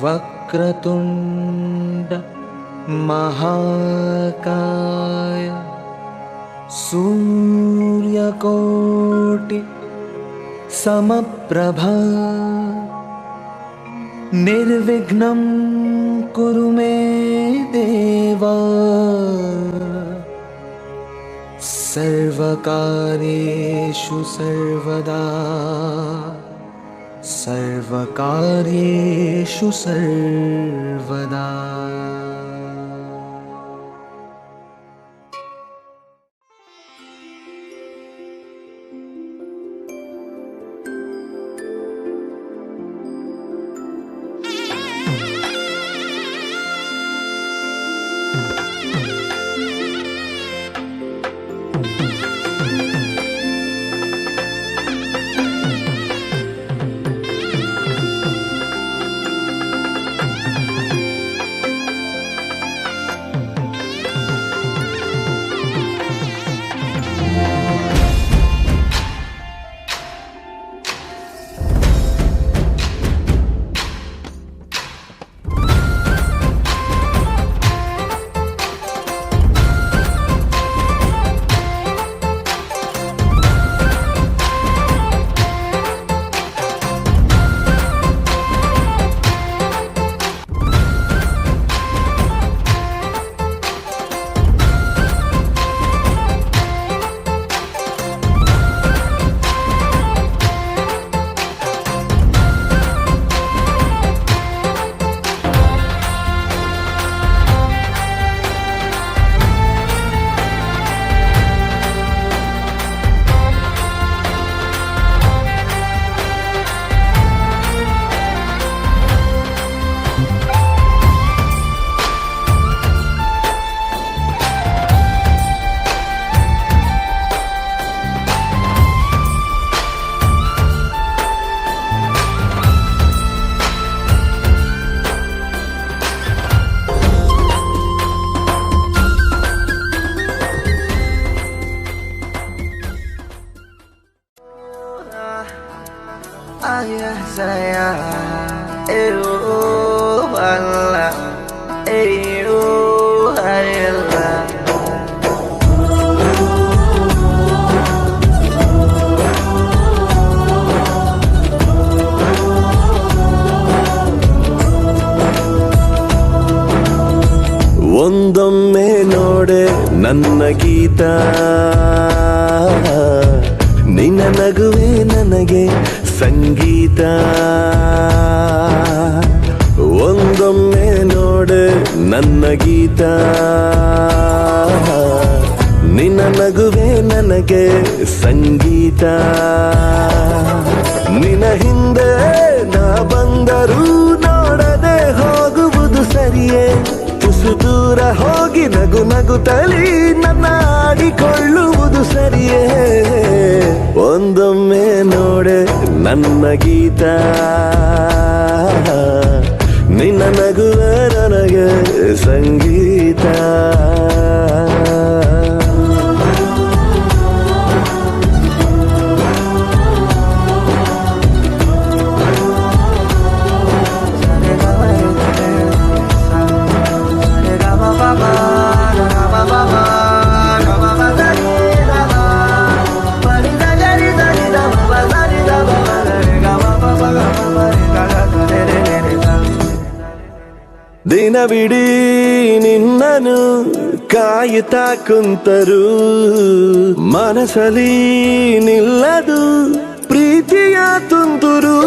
वक्रतुण्ड महाकाय सूर्यकोटि समप्रभा निर्विघ्नं कुरु मे देव सर्वकार्येषु सर्वदा सर्वकार्येषु सर्वदा। ಒಂದೊಮ್ಮೆ ನೋಡೆ ನನ್ನ ಗೀತ, ನಿನ್ನ ನಗುವೆ ನನಗೆ ಸಂಗೀತ. ಒಂದೊಮ್ಮೆ ನೋಡೆ ನನ್ನ ಗೀತ, ನಿನ್ನ ನಗುವೆ ನನಗೆ ಸಂಗೀತ. ನಿನ್ನ ಹಿಂದೆ ನಾ ಬಂದರೂ ನೋಡದೆ ಹೋಗುವುದು ಸರಿಯೇ? ತುಸು ದೂರ ಹೋಗಿ ನಗು ನಗುತ್ತಲಿ ನನ್ನ ಆಡಿಕೊಳ್ಳುವುದು ಸರಿಯೇ? ಒಂದೊಮ್ಮೆ ನೋಡೆ ನನ್ನ ಗೀತ, ನಿನ್ನ ನಗುವೆ ನನಗೆ ಸಂಗೀತ. ದಿನವಿಡೀ ನಿನ್ನನು ಕಾಯುತ್ತಾ ಕುಂತರು, ಮನಸಲಿ ನಿಲ್ಲದು ಪ್ರೀತಿಯ ತುಂತುರು.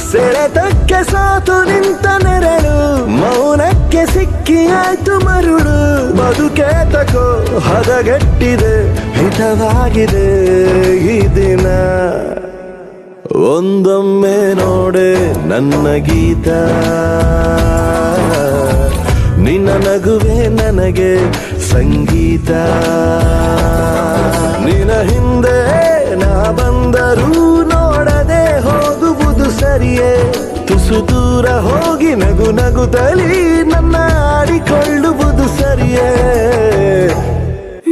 ಸೆಳೆತಕ್ಕೆ ಸಾತು ನಿಂತ ನೆರಳು, ಮೌನಕ್ಕೆ ಸಿಕ್ಕಿ ಆಯ್ತು ಮರುಳು. ಬದುಕೆ ತಕೋ ಹದಗೆಟ್ಟಿದೆ, ಹಿತವಾಗಿದೆ ಈ ದಿನ. ಒಂದೊಮ್ಮೆ ನೋಡೆ ನನ್ನ ಗೀತ, ನಿನ್ನ ನಗುವೆ ನನಗೆ ಸಂಗೀತ. ನಿನ್ನ ಹಿಂದೆ ನಾ ಬಂದರೂ ನೋಡದೆ ಹೋಗುವುದು ಸರಿಯೇ? ತುಸು ದೂರ ಹೋಗಿ ನಗು ನಗುತ್ತಲಿ ನನ್ನ ಆಡಿಕೊಳ್ಳುವುದು ಸರಿಯೇ?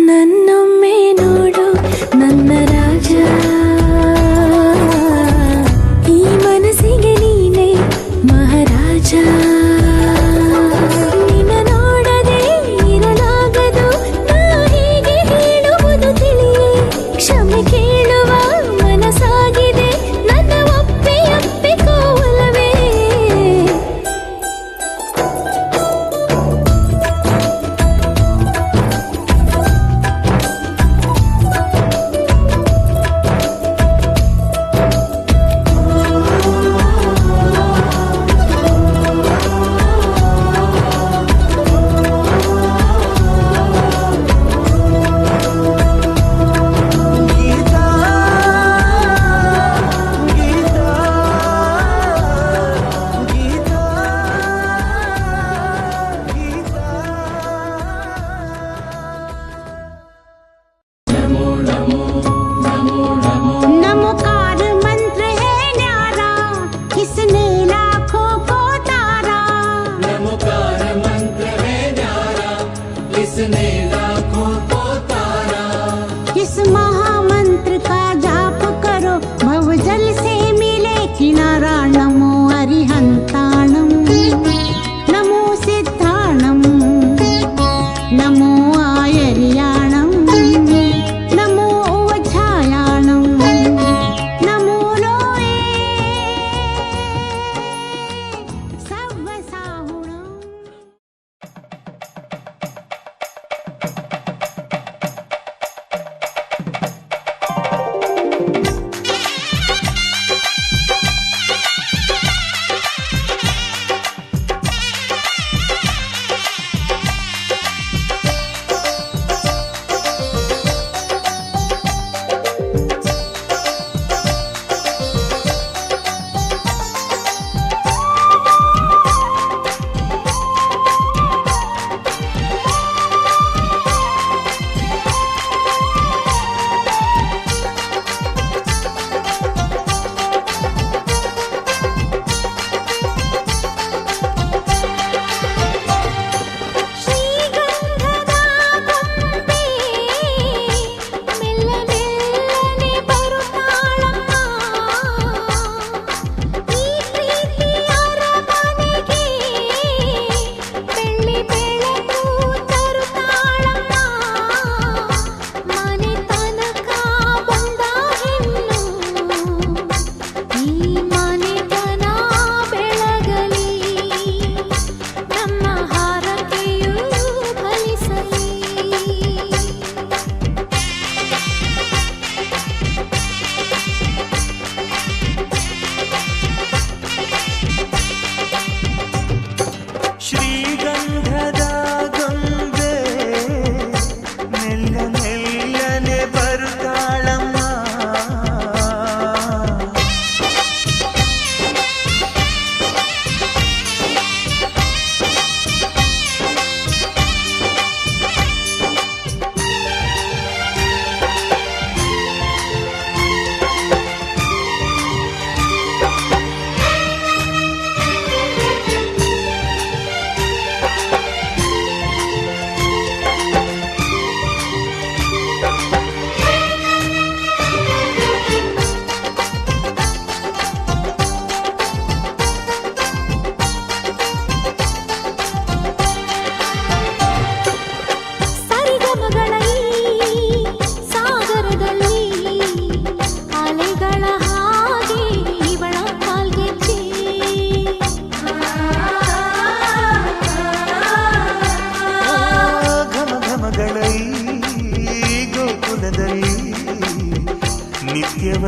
ನನ್ನೊಮ್ಮೆ ನೋಡು ನನ್ನ ರಾಜ, ಈ ಮನಸ್ಸಿಗೆ ನೀನೆ ಮಹಾರಾಜ.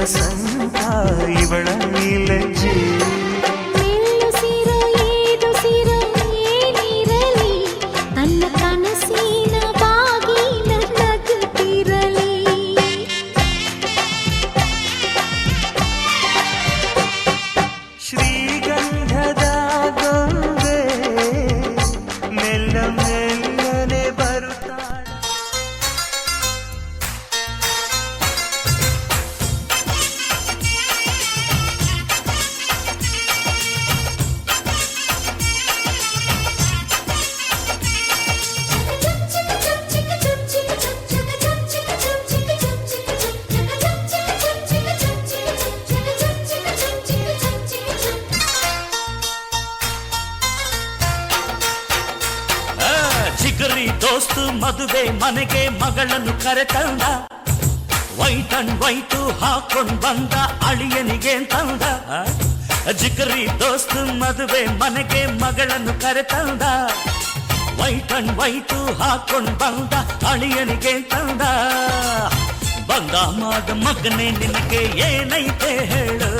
ವಸಂತ ಇವಳ ನೀಲಜ್ಜೆ ಮೆಲ್ಲುಸಿರೋ ಏದುಸಿರೋ ಏನಿರಲಿ ತನ್ನ ಕನಸಿನ ಬಾಗಿಲ ನಗುತ್ತಿರಲಿ ಶ್ರೀಗಂಧದ ಗೊಂಬೆ ಮೆಲ್ಲ ಮೆಲ್ಲನೆ ಬರುತ್ತಾಳೆ ಚಿಗರಿ ದೋಸ್ತು ಮದುವೆ ಮನೆಗೆ ಮಗಳನ್ನು ಕರೆತಂದ ವೈಟ್ ಅಂಡ್ ವೈಟು ಹಾಕೊಂಡ್ ಬಂದ ಅಳಿಯನಿಗೆ ತಂದ ಜಿಗರಿ ದೋಸ್ತು ಮದುವೆ ಮನೆಗೆ ಮಗಳನ್ನು ಕರೆತಂದ ವೈಟ್ ಅಂಡ್ ವೈಟು ಹಾಕೊಂಡ್ ಬಂದ ಅಳಿಯನಿಗೆ ತಂದ ಬಂದ ಮಾಡ ಮಗನೇ ನಿನಗೆ ಏನೈತೆ ಹೇಳು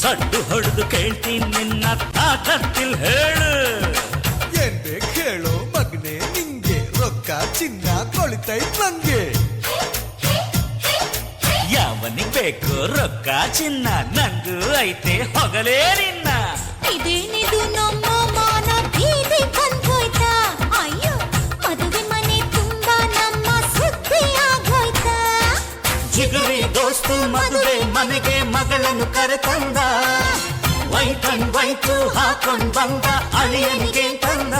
ಸಡ್ಡು ಹೊಡೆದು ಕೇಳ್ತೀನಿ ನಿನ್ನ ತಾಕತ್ತಿಲ್ ಹೇಳು ಏನ್ ಬೇಕು ಹೇಳೋ ಮಗನೆ ನಿಂಗೆ ರೊಕ್ಕ ಚಿನ್ನ ಕೊಳಿತೈತ್ ನಂಗೆ ಯಾವನಿಗೆ ಬೇಕು ರೊಕ್ಕ ಚಿನ್ನ ನಂಗೂ ಐತೆ ಹೊಗಲೇ ನಿನ್ನ ಇದೇನಿದು ನಮ್ಮ ಮಾನ ಬೀದಿ ಬಂದೋಯ್ತಾ ಅಯ್ಯೋ ಮದುವೆ ಮನೆ ತುಂಬಾ ನಮ್ಮ ಸುದ್ದಿ ಆಗೋಯ್ತಾ ಜಿಗರಿ ದೋಸ್ತು ಮದುವೆ ಮನೆಗೆ ಮಗಳನ್ನು ಕರೆತಂದ ವೈಟ್ ಅಂಡ್ ವೈಟು ಹಾಕೊಂಡ್ ಬಂದ ಅಳಿಯನಿಗೆ ತಂದ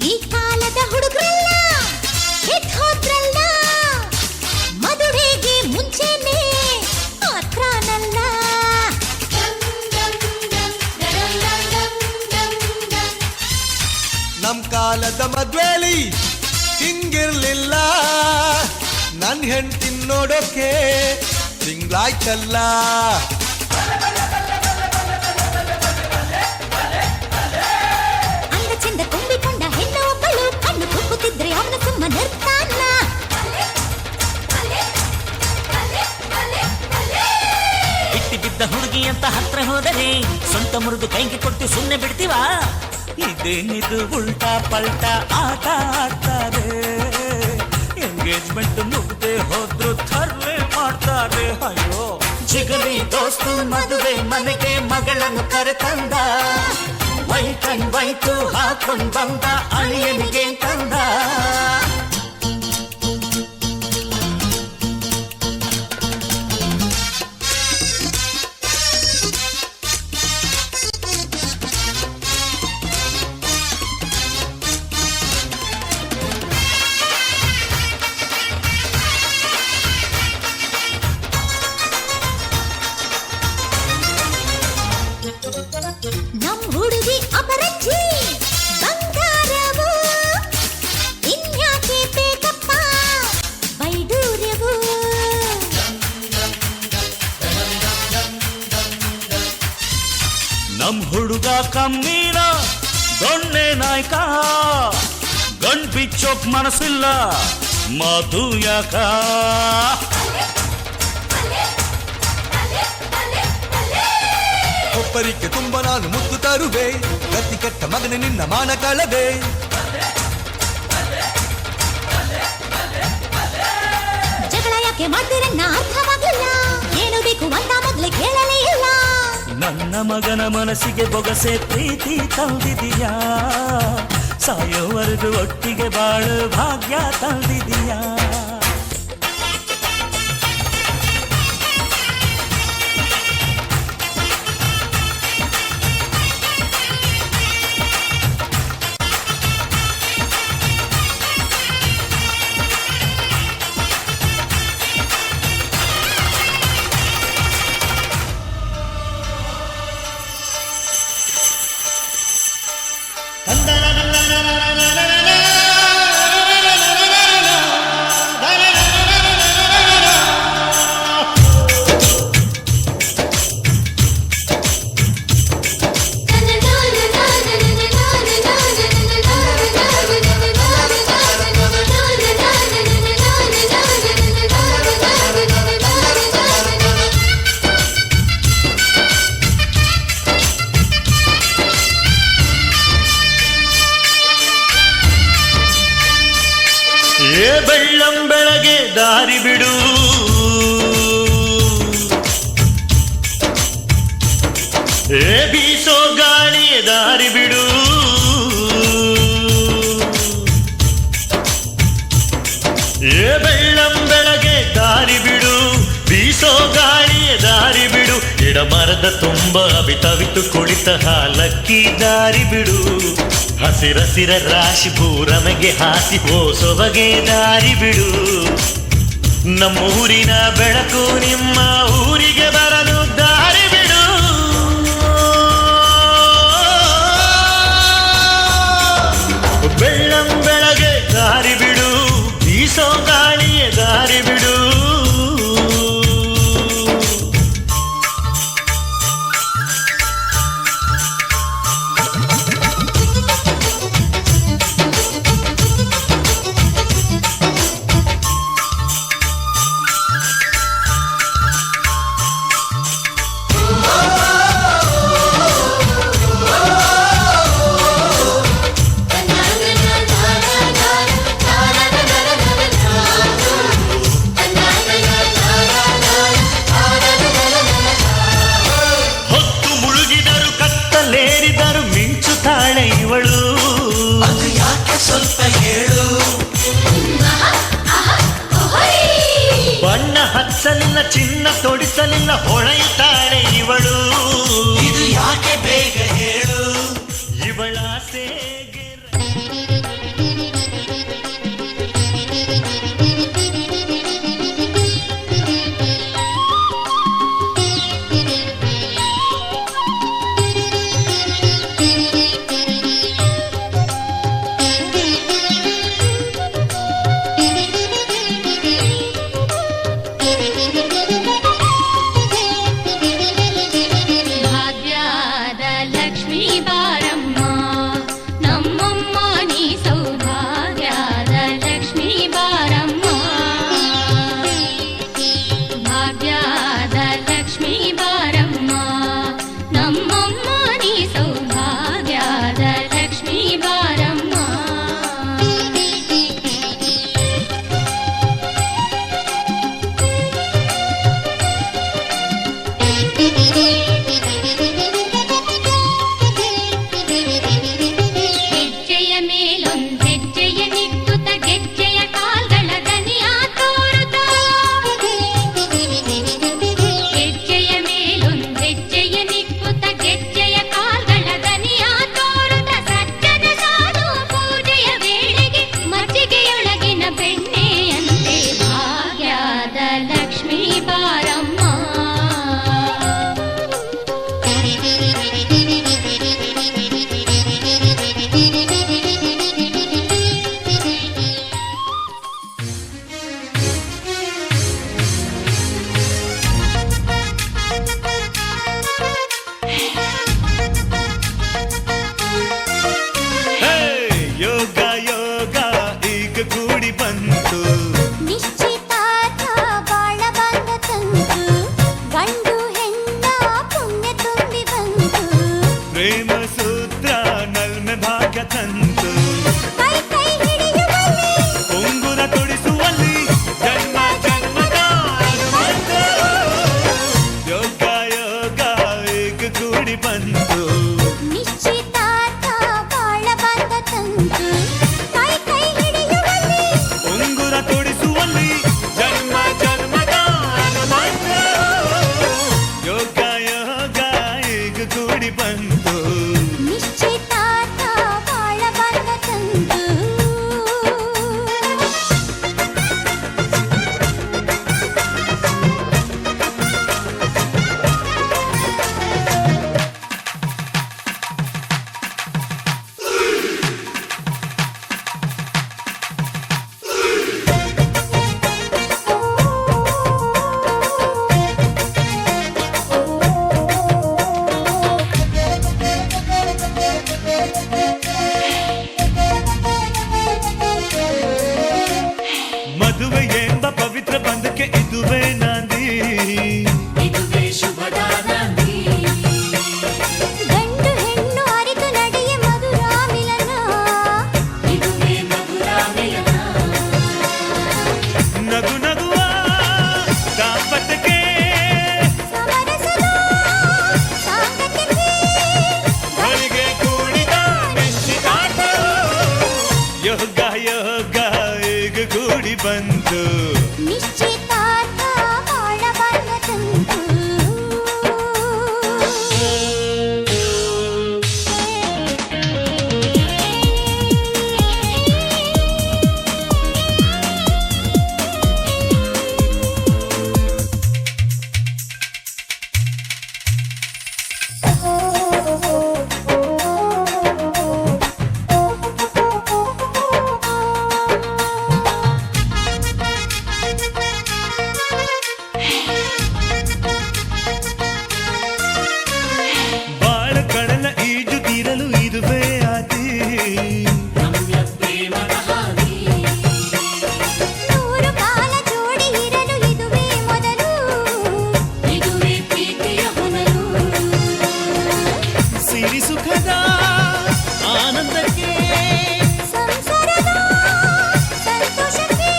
ಈ ಕಾಲದ ಹುಡುಗರಲ್ಲ ಬಿಟ್ ಹೋದ್ರಲ್ಲ ಮದುವೆಗೆ ಮುಂಚೆನೆ ಮಾತ್ರನಲ್ಲ ನಮ್ ಕಾಲದ ಮದ್ವೇಲಿ ಹಿಂಗಿರ್ಲಿಲ್ಲ ನನ್ ಹೆಂಡ್ತಿನ್ ನೋಡೋಕೆ ತಿಂಗ್ಳಾಯ್ತಲ್ಲ ಅಂದ ಚಂದ ತುಂಬಿಕೊಂಡ ಹೆಣ್ಣು ಒಬ್ಬಳು ಕಣ್ಣು ಕುಕ್ಕುತ್ತಿದ್ರೆ ಅವನ ಸುಮ್ಮನಿರ್ತಾನ ಬಿಟ್ಟಿ ಬಿದ್ದ ಹುಡುಗಿ ಅಂತ ಹತ್ರ ಹೋದರೆ ಸ್ವಂತ ಮುರಿದು ಕೈಗೆ ಕೊಟ್ಟು ಸುಮ್ಮನೆ ಬಿಡ್ತೀವಾ ಇದೇನಿದು ಉಲ್ಟಾ ಪಲ್ಟಾ ಆಟ ಆಡ್ತಾರೆ ಎಂಗೇಜ್ಮೆಂಟ್ ಮುಗ್ದೆ ಹೋದ್ರು ಥರ್ಲೆ ಮಾಡ್ತಾರೆ ಅಯ್ಯೋ ಜಿಗರಿ ದೋಸ್ತು ಮದುವೆ ಮನೆಗೆ ಮಗಳನ್ನು ಕರೆತಂದ ವೈಟ್ ಅಂಡ್ ವೈಟು ಹಾಕೊಂಡ್ ಬಂದ ಅಳಿಯನಿಗೆ ತಂದ ನಮ್ ಹುಡುಗಿ ಅಪರಂಜಿ ಬಂಗಾರವು ಇನ್ಯಾಕೆ ಬೇಕಪ್ಪ ಬೈಡೂರ್ಯವು ನಮ್ ಹುಡುಗ ಕಮ್ಮೀನ ದೊಣ್ಣೆ ನಾಯ್ಕ ಗಂಡ್ ಬಿಚ್ಚೋಕ್ ಮನಸ್ಸಿಲ್ಲ ಮಾತು ಯಾಕ ಒಬ್ಬರಿಗೆ ತುಂಬ ನಾನು ಮುತ್ತು ತರುವೆ ಗತಿ ಕೆಟ್ಟ ಮಗನೆ ನಿನ್ನ ಮಾನ ಕಳವೆ ಜಗಳ ಯಾಕೆ ಮಾಡ್ತೀರನ್ನ ಅರ್ಥವಾಗಿಲ್ಲ ಏನು ಬೇಕು ಅಂತ ಮೊದ್ಲೇ ಕೇಳಲೇ ಇಲ್ಲ ನನ್ನ ಮಗನ ಮನಸ್ಸಿಗೆ ಬೊಗಸೆ ಪ್ರೀತಿ ತಂದಿದೀಯಾ ಸಾಯೋವರೆಗೂ ಒಟ್ಟಿಗೆ ಬಾಳು ಭಾಗ್ಯ ತಂದಿದೀಯಾ ದಾರಿ ಬಿಡು ಏ ಬೀಸೋ ಗಾಳಿಯ ದಾರಿ ಬಿಡು ಏ ಬೆಳ್ಳಂ ಬೆಳಗ್ಗೆ ದಾರಿ ಬಿಡು ಬೀಸೋ ಗಾಳಿಯ ದಾರಿ ಬಿಡು ಗಿಡ ಮರದ ತುಂಬ ಅವಿತವಿತು ಕುಳಿತ ಹಾಲಕ್ಕಿ ದಾರಿ ಬಿಡು ಹಸಿರಸಿರ ರಾಶಿ ಪೂರಮೆಗೆ ಹಾಸಿ ಸೊಬಗೆ ದಾರಿ ಬಿಡು ನಮ್ಮೂರಿನ ಬೆಳಕು ನಿಮ್ಮ ಊರಿಗೆ ಬರಲು ದಾರಿ ಬಿಡು ಬೆಳ್ಳಂ ಬೆಳಗ್ಗೆ ದಾರಿ ಬಿಡು ಬೀಸೋ ಗಾಳಿಯ ದಾರಿ ಬಿಡು ಇವಳು ಅದು ಯಾಕೆ ಸ್ವಲ್ಪ ಹೇಳು ಬಣ್ಣ ಹಚ್ಚಲಿಲ್ಲ ಚಿನ್ನ ತೊಡಿಸಲಿಲ್ಲ ಹೊಳೆಯುತ್ತಾಳೆ ಇವಳು ಇದು ಯಾಕೆ ಬೇಗ ಹೇಳು ಇವಳ ಸೇಗೆ ಬಂತು ನಿಶ್ಚಿತಾರ್ಥ ಬಾಳ ಬಣ್ಣ ತಂತು ಬಾಳ ಕಡಲ ಈಜು ತೀರಲು ಇದುವೇ ಆದಿ ನೂರು ಕಾಲ ಜೋಡಿ ಇರಲು ಇದುವೇ ಮೊದಲು ಇದುವೇ ಪ್ರೀತಿಯ ಹೊನಲು ಸಿರಿ ಸುಖದ ಆನಂದಕ್ಕೆ ಸಂಸಾರದ ಸಂತೋಷಕ್ಕೆ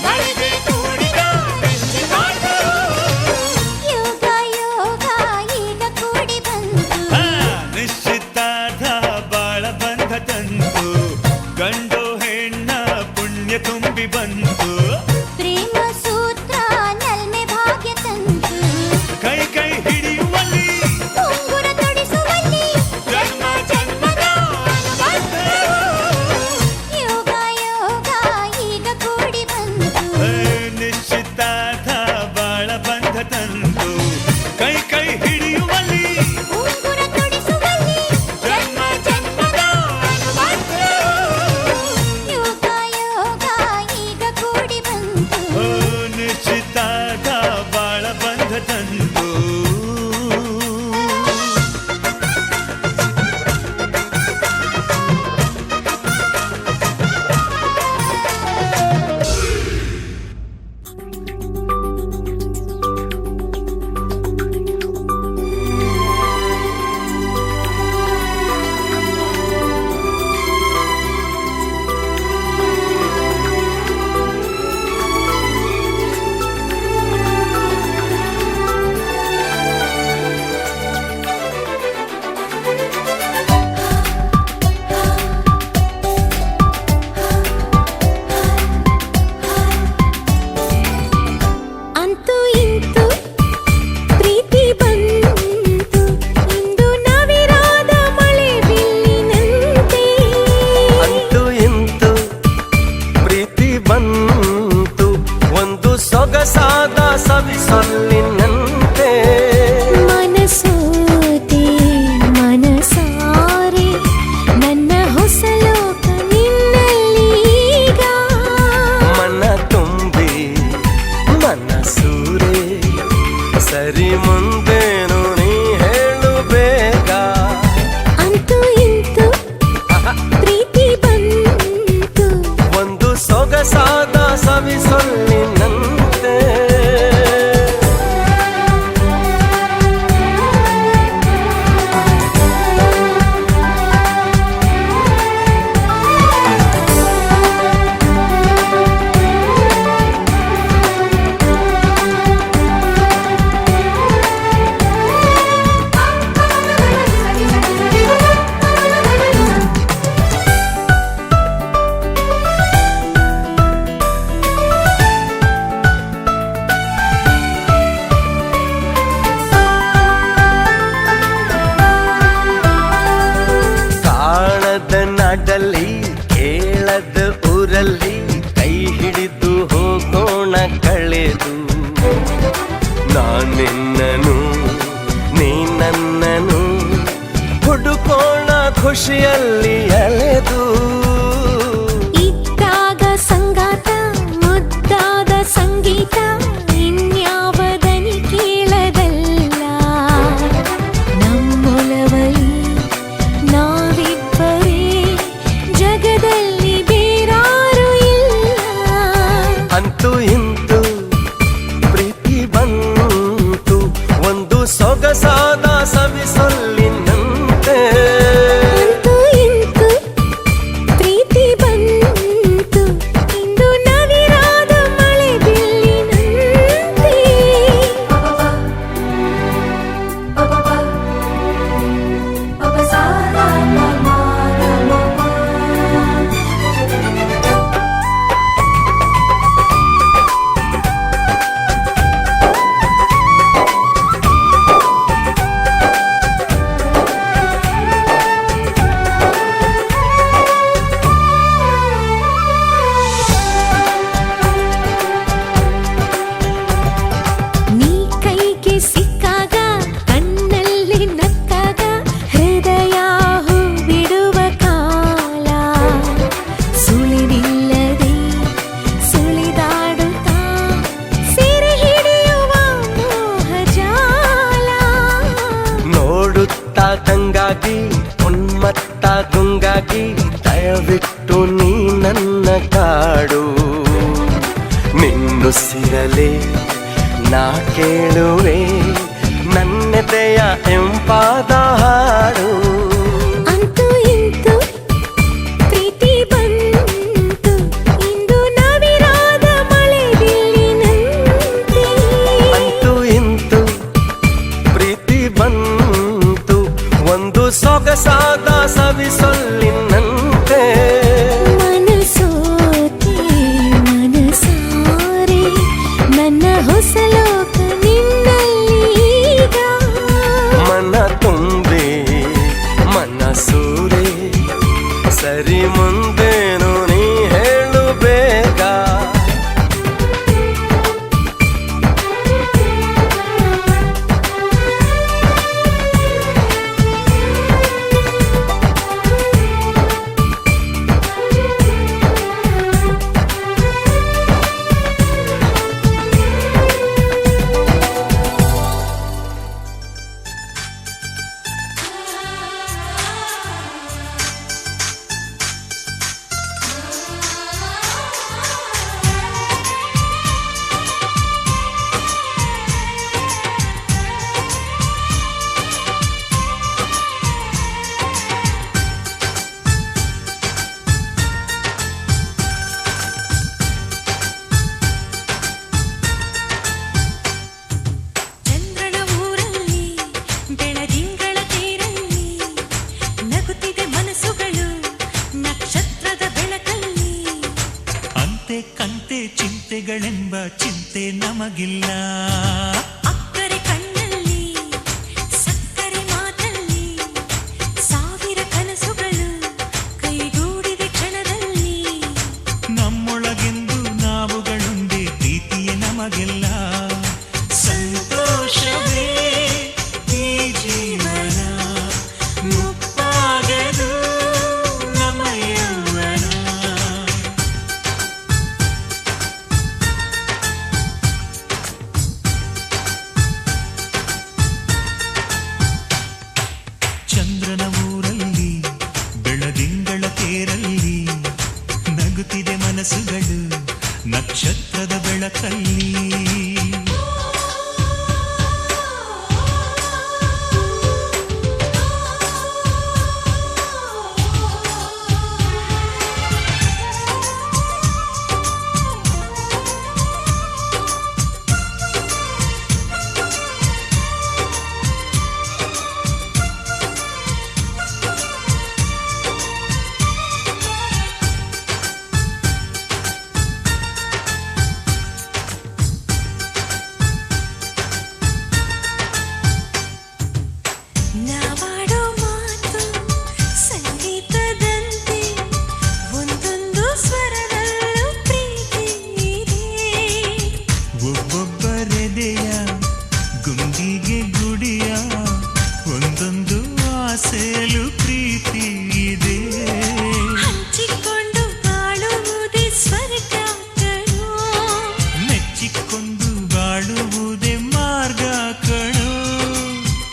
ಬಳಿಗೆ ಕೂಡಿದ ಯೋಗ ಯೋಗ ಈಗ ಕೂಡಿ ಬಂತು ನಿಶ್ಚಿತಾರ್ಥ ಬಾಳ ಬಂಧ ತಂತು ಗಂಡು ಹೆಣ್ಣ ಪುಣ್ಯ ತುಂಬಿ ಬಂತು ಪ್ರೇಮ ಸೂತ್ರ ನಲ್ಮೆ ಭಾಗ್ಯ ತಂತು ಕೈ ಕೈ ಹಿಡಿಯುವಲ್ಲಿ ಉಂಗುರ ತೊಡಿಸುವಲ್ಲಿ ಜನ್ಮ ಜನ್ಮದ ಅನುಬಂಧ. ಯೋಗ ಯೋಗ ಈಗ ಕೂಡಿ ಬಂತು ನಿಶ್ಚಿತಾರ್ಥ ಬಾಳ ಬಂಧ ತಂತು ಕೈ ಕೈ ಹಿಡಿಯುವಲ್ಲಿ ಉಂಗುರ ತೊಡಿಸುವಲ್ಲಿ ಜನ್ಮ ಜನ್ಮದ ಅನುಬಂಧ. ಯೋಗ ಯೋಗ ಈಗ ಕೂಡಿ ಬಂತು ನಿಶ್ಚಿತಾರ್ಥ ಬಾಳ ಬಂಧ ತಂತು ಅಂತೂ ಇಂತು ಪ್ರೀತಿ ಬಂತು ಇಂದು ನವಿರಾದ ಮಳೆ ಬಿಲ್ಲಿನಂತೆ ಅಂತೂ ಇಂತು ಪ್ರೀತಿ ಬಂತು ಒಂದು ಸೊಗಸಾದ ಸವಿಸೊಲ್ಲಿನಂತೆ ಮನಸೋತೆ ಮನಸಾರೆ ನನ್ನ ಹೊಸ ಲೋಕ ನಿನ್ನಲ್ಲೀಗ ಮನ ತುಂಬಿ ಮನಸೂರೆ ಸರಿ ಮುಂದೇನು ನೀ ಹೇಳು ಬೇಗ ಅಂತೂ ಇಂತು ಪ್ರೀತಿ ಬಂತು ಒಂದು ಸೊಗಸಾದ ಸವಿಸೊಲ್ಲಿನಂತೆ ಕಾಣದ ನಾಡಲ್ಲಿ ಕೇಳದ ಊರಲ್ಲಿ ಕೈ ಹಿಡಿದು ಹೋಗೋಣ ಕಳೆದು ನಾನಿನ್ನನು ನೀ ನನ್ನನು ಹುಡುಕೋಣ ಖುಷಿಯಲ್ಲಿ ಅಲೆದು ಇದ್ದಾಗ ಸಂಗಾತ ಮುದ್ದಾದ ಸಂಗೀತ ಇನ್ಯಾವದನಿ ಕೇಳದಲ್ಲ ನಮ್ಮೊಲವಲಿ ನಾವಿಬ್ಬರೇ ಜಗದಲ್ಲಿ ಬೇರಾರು ಇಲ್ಲ ಅಂತೂ ಇಂತು ಪ್ರೀತಿ ಬಂತು ಒಂದು ಸೊಗಸಾದ ಸವಿಸೊಲ್ಲಿನಂತೆ ಅಂತೂ ಇಂತು ಪ್ರೀತಿ ಬಂತು ಇಂದು ನವಿರಾದ ಮಳೆ ಬಿಲ್ಲಿನಂತೆ ನೋಡುತ್ತಾ ಕಂಗಾಗಿ ಉನ್ಮತ್ತ ಗುಂಗಾಗಿ ದಯವಿಟ್ಟು ನೀ ನನ್ನ ಕಾಡು ನಿನ್ನುಸಿರಲೇ ನಾ ಕೇಳುವೆ ನನ್ನೆದೆಯ ಎಂಪಾದ ಹಾಡು ಅಂತೂ ಇಂತೂ ಪ್ರೀತಿ ಬಂತು ಇಂದು ನವಿರಾದ ಮಳೆ ಬಿಲ್ಲಿನಂತೆ ಅಂತೂ ಇಂತೂ ಪ್ರೀತಿ ಬಂತು ಒಂದು ಸೊಗಸಾದ ಸವಿಸೊಲ್ಲಿನಂತೆ ಮನಸೋತೆ ಮನಸಾರೆ ನನ್ನ ಹೊಸ ಲೋಕ ನಿನ್ನಲ್ಲೀಗ ಮನ ತುಂಬಿ ಮನಸೂರೆ ಸರಿ ಮುಂದೇನು ನೀ ಹೇಳು ಬೇಗ ಚಂದ್ರನ ಊರಲ್ಲಿ ಬೆಳದಿಂಗಳ ತೇರಲ್ಲಿ ನಗುತ್ತಿದೆ ಮನಸ್ಸುಗಳು ನಕ್ಷತ್ರದ ಬೆಳಕಲ್ಲಿ ಅಂತೆ ಕಂತೆ ಚಿಂತೆಗಳೆಂಬ ಚಿಂತೆ ನಮಗಿಲ್ಲ ಅಕ್ಕರೆ ಕಣ್ಣಲ್ಲಿ ಸಕ್ಕರೆ ಮಾತಲ್ಲಿ ಸಾವಿರ ಕನಸುಗಳು ಕೈಗೂಡಿದೆ ಕ್ಷಣದಲ್ಲಿ ನಮ್ಮೊಳಗೆಂದು ನಾವುಗಳುಂದೇ ಪ್ರೀತಿಯ ನಮಗೆಲ್ಲ ಸಂತೋಷವೇ ಈ ಜೀವನ ಮುಪ್ಪಾಗದು ನಮ್ಮ ಯೌವನ ಚಂದ್ರನ ಊರಲ್ಲಿ ಬೆಳದಿಂಗಳ ತೇರಲ್ಲಿ ನಗುತ್ತಿದೆ ಮನಸ್ಸುಗಳು ನಕ್ಷತ್ರದ ಬೆಳಕಲ್ಲಿ ನಾವಾಡೋ ಮಾತು ಸಂಗೀತದಂತೆ ಒಂದೊಂದು ಸ್ವರದಲ್ಲೂ ಪ್ರೀತಿ ಇದೆ ಒಬ್ಬೊಬ್ಬರೆದೆಯ ಗುಂಡಿಗೆ ಗುಡಿಯ ಒಂದೊಂದು ಆಸೆಲು ಪ್ರೀತಿ ಇದೆ ಹಂಚಿಕೊಂಡು ಬಾಳುವುದೇ ಸ್ವರ್ಗ ಕಣೋ ಮೆಚ್ಚಿಕೊಂಡು ಬಾಳುವುದೇ ಮಾರ್ಗ ಕಣೋ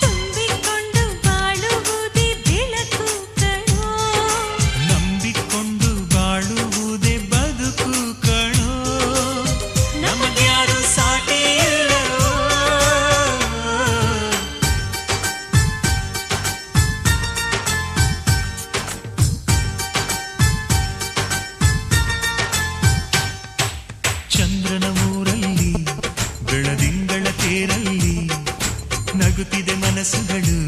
ತುಂಬಿಕೊಂಡು ಬಾಳುವುದೇ ಬೆಳಕು ಕಣೋ ನಂಬಿಕೊಂಡು ಬಾಳುವುದೇ ಬದುಕು ಕಣೋ ನಮಗ್ಯಾರು ಸಾಟಿ ಇಲ್ಲವೋ ಚಂದ್ರನ ಊರಲ್ಲಿ ಬೆಳದಿಂಗಳ ತೇರಲ್ಲಿ ನಗುತ್ತಿದೆ ಮನಸ್ಸುಗಳು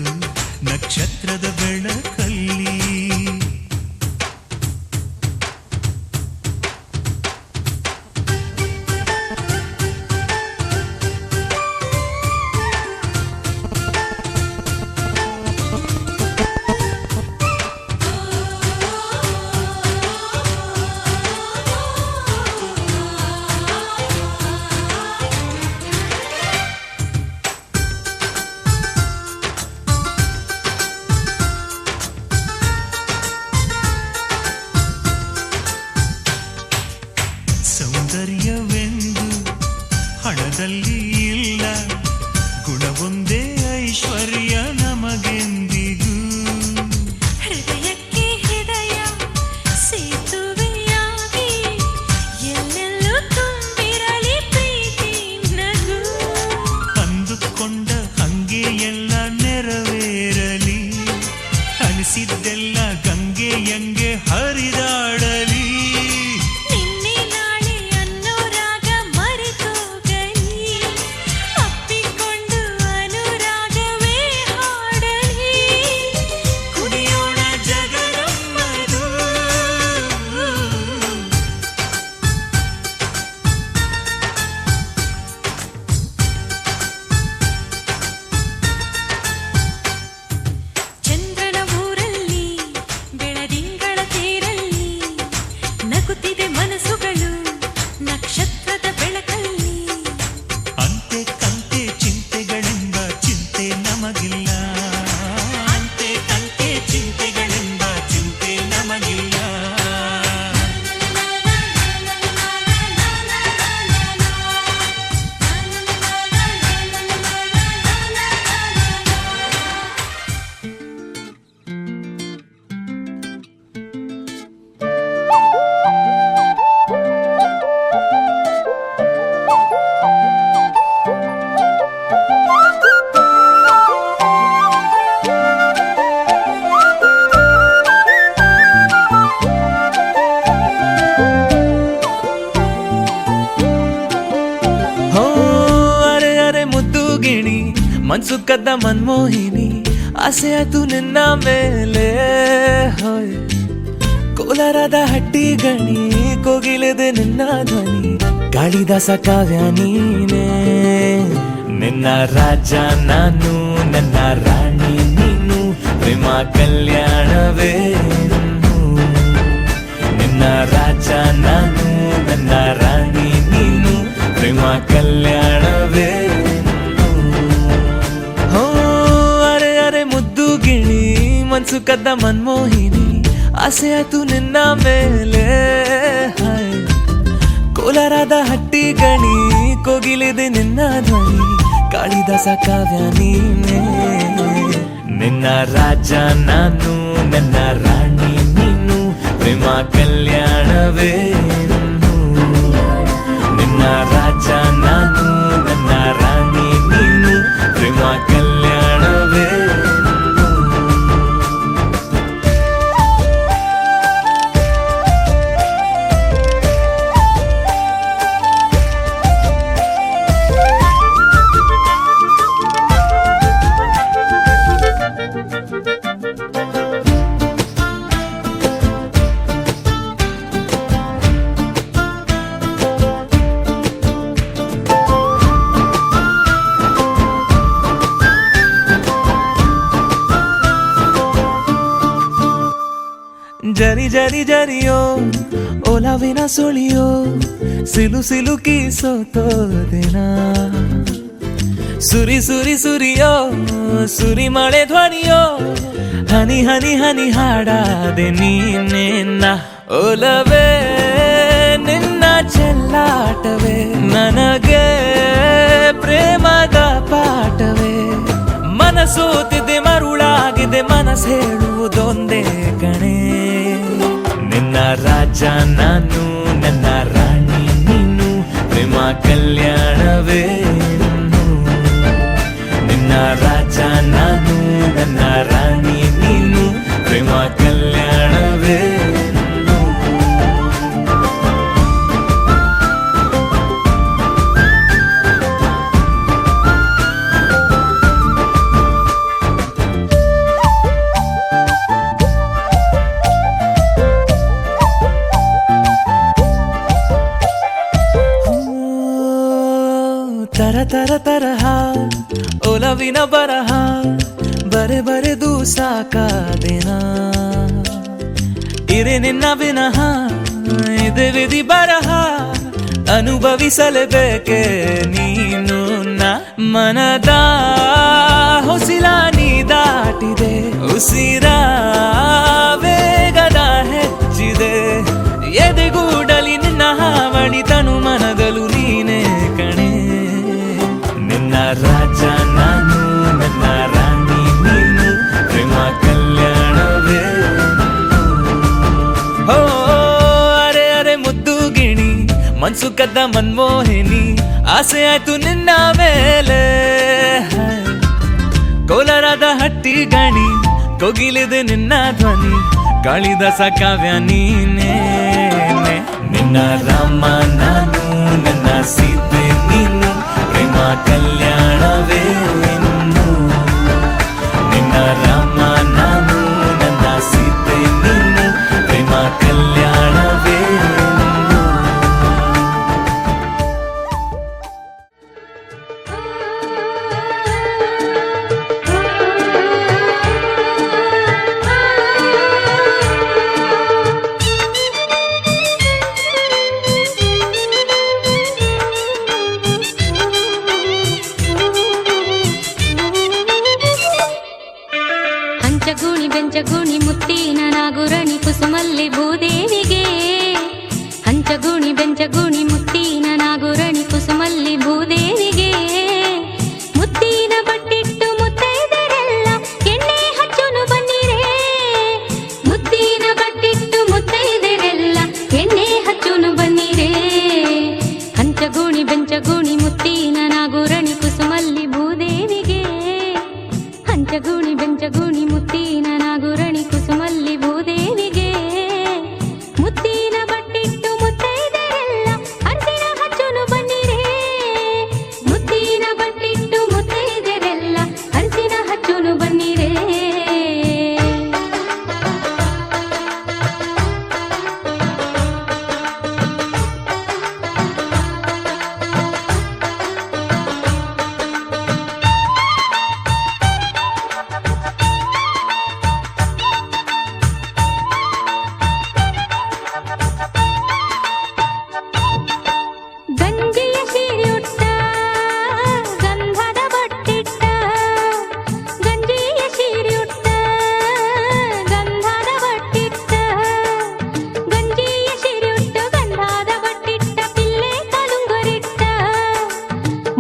ನಕ್ಷತ್ರದ ಬೆಳಕಲ್ಲಿ ಹಂಗೆಯೆಲ್ಲ ನೆರವೇರಲಿ, ಅನಿಸಿದ್ದೆಲ್ಲ ಗಂಗೆಯಂಗೆ ಹರಿದಾಡಲಿ. ನಿನ್ನೆ ನಾಳೆ ಅನ್ನೋ ರಾಗ ಮರೆತೋಗಲಿ, ಅಪ್ಪಿಕೊಂಡು ಅನುರಾಗವೇ ಹಾಡಲಿ. ಕುಣಿಯೋಣ ಜಗದಮ್ಮದು. ಚಂದ್ರನ ಊರಲ್ಲಿ ಬೆಳದಿಂಗಳ ತೇರಲ್ಲಿ ನಗುತ್ತಿದೆ ಮನಸ್ಸುಗಳು ನಕ್ಷತ್ರದ ಬೆಳಕಲ್ಲಿ. ಅಂತೆ ಕಂತೆ ಚಿಂತೆಗಳೆಂಬ ಚಿಂತೆ ನಮಗಿಲ್ಲ, ಅಂತೆ ಕಂತೆ ಚಿಂತೆಗಳೆಂಬ ಚಿಂತೆ ನಮಗಿಲ್ಲ. ಹೋ ಅರೆ ಅರೆ ಮುದ್ದು ಗಿಣಿ ಮನ್ಸು ಕದ್ದ ಮನ್ಮೋಹಿನಿ, ಆಸೆ ಆಯ್ತು ನಿನ್ನ ಮೇಲೆ. ಹೋಯ್ ಕೋಲಾರದ ಹಟ್ಟಿ ಗಣಿ ಕೋಗಿಲೆದೆ ನಿನ್ನ ಧ್ವನಿ, ಕಾಳಿದಾಸ ಕಾವ್ಯ ನೀನೇ. ನಿನ್ನ ರಾಜ ನಾನು, ನನ್ನ ರಾಣಿ ನೀನು, ಪ್ರೇಮ ಕಲ್ಯಾಣವೇನು. ನಿನ್ನ ರಾಜ ನಾನು, ನನ್ನ ರಾಣಿ ನೀನು, ಪ್ರೇಮ ಕಲ್ಯಾಣವೇನು. ಹೋ ಅರೆ ಅರೆ ಮುದ್ದು ಗಿಣಿ ಮನ್ಸು ಕದ್ದ ಮನ್ಮೋಹಿನಿ, ಆಸೆ ಆಯ್ತು ನಿನ್ನ ಮೇಲೆ. ಹಾಯ್ ಕೋಲಾರದ ಹಟ್ಟಿ ಗಣಿ ಕೋಗಿಲಿದೆ ನಿನ್ನ ಧ್ವನಿ, ಕಾಳಿದಾಸ ಕಾವ್ಯ ನೀನೇ. ನಿನ್ನ ರಾಜ ನಾನು, ನನ್ನ ರಾಣಿ ನೀನು, ಪ್ರೇಮ ಕಲ್ಯಾಣವೇನು. ನಿನ್ನ ರಾಜ ನಾನು, ನನ್ನ ರಾಣಿ ನೀನು, ಪ್ರೇಮ ಕಲ್ಯಾಣವೇನು. ಜರಿ ಜರಿ ಜರಿಯೋ ಒಲವಿನ ಸುಳಿಯೋ, ಸಿಲು ಸಿಲುಕಿ ಸೋತೋದೆನ. ಸುರಿ ಸುರಿ ಸುರಿಯೋ ಸುರಿ ಮಳೆ ಧ್ವನಿಯೋ, ಹನಿ ಹನಿ ಹನಿ ಹಾಡಾದೆ ನೀನೆನ್ನ. ಒಲವೇ ನಿನ್ನ ಚೆಲ್ಲಾಟವೇ ನನಗೆ ಪ್ರೇಮದ ಪಾಠವೇ. ಮನಸೋತಿದೆ ಮರುಳಾಗಿದೆ ಮನಸ್ಸು ಹೇಳುವುದೊಂದೇ ಕಣೆ. ನಿನ್ನ ರಾಜ ನಾನು, ನನ್ನ ರಾಣಿ ನೀನು, ಪ್ರೇಮ ಕಲ್ಯಾಣವೇನು. ನಿನ್ನ ರಾಜ ನಾನು, ನನ್ನ ರಾಣಿ ನೀನು, ಪ್ರೇಮ ಕಲ್ಯಾಣವೇನು. ತರ ತರ ತರಹ ಒಲವಿನ ಬರಹ, ಬರೆ ಬರೆದು ಸಾಕಾದೆನ. ಇರೆ ನಿನ್ನ ವಿನಃ ಇದೆ ವಿಧಿ ಬರಹ, ಅನುಭವಿಸಲೇಬೇಕೆ ನೀನು. ಮನದ ಹೊಸಿಲ ನೀ ದಾಟಿದೆ, ಉಸಿರ ವೇಗದ ಹೆಚ್ಚಿದೆ. ಎದೆಗೂಡಲಿ ನಿನ್ನ ಹಾವಳಿ, ತನು ಮನದಲು ನೀನೇ ಕಣೆ. ನಿನ್ನ ರಾಜ ನಾನು, ನನ್ನ ರಾಣಿ ನೀನು, ಪ್ರೇಮ ಕಲ್ಯಾಣವೇನು. ಹೋ ಅರೆ ಅರೆ ಮುದ್ದು ಗಿಣಿ ಮನ್ಸು ಕದ್ದ ಮನ್ಮೋಹಿನಿ, ಆಸೆ ಆಯ್ತು ನಿನ್ನ ಮೇಲೆ. ಅಂದಾದ ಹಟ್ಟಿ ಗಾಣಿ ಕೋಗಿಲಿದೆ ನಿನ್ನ ಧ್ವನಿ ಕಾಳಿದಾಸ ಕಾವ್ಯ ನೀನೇ ನಿನ್ನ ರಾಮ ನಾನು ನನ್ನ ಸೀತೆ ನೀನು ಪ್ರೇಮ ಕಲ್ಯಾಣವೇ ಇನ್ನು ನಿನ್ನ ರಾಮ ನಾನು ನನ್ನ ಸೀತೆ ನೀನು ಪ್ರೇಮ ಕಲ್ಯಾಣವೇ ಇನ್ನು. ಹಂಚಗೂಣಿ ಬೆಂಚಗೂಣಿ ಮುತ್ತಿನ ನಾಗುರಣಿ ಕುಸುಮಲ್ಲಿ ಭೂದೇವಿಗೆ ಹಂಚಗೂಣಿ ಬೆಂಚಗೂಣಿ ಮುತ್ತಿನ ನಾಗುರಣಿ ಕುಸುಮಲ್ಲಿ ಭೂದೇವಿಗೆ ಮುತ್ತಿನ ಬಟ್ಟಿಟ್ಟು ಮುತ್ತೈದರೆಲ್ಲ ಎಣ್ಣೆ ಹಚ್ಚುನು ಬನ್ನಿರೇ ಮುತ್ತಿನ ಬಟ್ಟಿಟ್ಟು ಮುತ್ತೈದರೆಲ್ಲ ಎಣ್ಣೆ ಹಚ್ಚುನು ಬನ್ನಿರೇ ಹಂಚಗೂಣಿ ಬೆಂಚಗೂಣಿ ಮುತ್ತಿನ ನಾಗುರಣಿ ಕುಸುಮಲ್ಲಿ ಭೂದೇವಿಗೆ ಹಂಚಗೂಣಿ ಬೆಂಚಗೂಣಿ ಮುತ್ತಿನ ನಾಗುರಣಿ ಕುಸುಮಲ್ಲಿ ಭೂದೇವಿಗೆ ಮುತ್ತಿನ ಬಟ್ಟಿಟ್ಟು ಮುತ್ತೈದರೆಲ್ಲ ಅರ್ಸಿನ ಹಚ್ಚುನು ಬನ್ನಿರೇ ಮುತ್ತಿನ ಬಟ್ಟಿಟ್ಟು ಮುತ್ತೈದರೆಲ್ಲ ಅರ್ಸಿನ ಹಚ್ಚುನು ಬನ್ನಿರೇ ಗಂಜಿಯ ಸೀರೆಯುಟ್ಟ ಗಂಧದ ಬಟ್ಟಿಟ್ಟ ಗಂಜಿಯ ಸೀರೆಯುಟ್ಟ ಗಂಧದ ಬಟ್ಟಿಟ್ಟ ಗಂಜಿಯ ಸೀರೆಯುಟ್ಟ ಗಂಧದ ಬಟ್ಟಿಟ್ಟ ಪಿಲ್ಲೆ ಕಲುಂಗರಿಟ್ಟ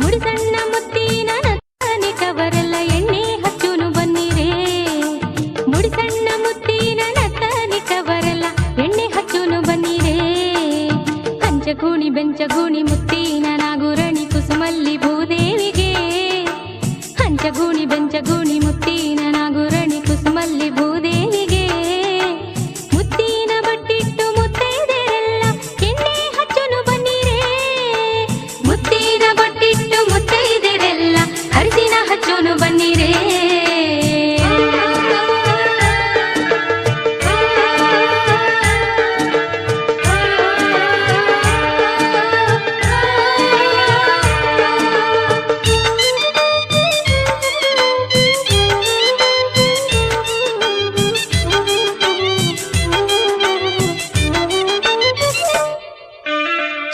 ಮುಡಿಸಣ್ಣ ಮುತ್ತಿನ ನತ್ತನಿಟ್ಟವರೆಲ್ಲ ಎಣ್ಣೆ ಹಚ್ಚುನು ಬನ್ನಿರೇ ಮುಡಿಸಣ್ಣ ಮುತ್ತಿನ ನತ್ತನಿಟ್ಟವರೆಲ್ಲ ಎಣ್ಣೆ ಹಚ್ಚುನು ಬನ್ನಿರೇ ಹಂಚಗೂಣಿ ಬೆಂಚಗೂಣಿ ಮುತ್ತಿನ ನಾಗುರಣಿ ಕುಸುಮಲ್ಲಿ ಭೂದೇವಿಗೆ ಹಂಚಗೂಣಿ ಬೆಂಚಗೂಣಿ ಮುತ್ತಿನ ನಾಗುರಣಿ ಕುಸುಮಲ್ಲಿ ಭೂದೇವಿಗೆ ಮುತ್ತಿನ ಬಟ್ಟಿಟ್ಟು ಮುತ್ತೈದೆರೆಲ್ಲ ಎಣ್ಣೆ ಹಚ್ಚುನು ಬನ್ನಿರೇ ಮುತ್ತಿನ ಬಟ್ಟಿಟ್ಟು ಮುತ್ತೈದೆರೆಲ್ಲ ಅರಿಸಿನ ಹಚ್ಚುನು ಬನ್ನಿರೇ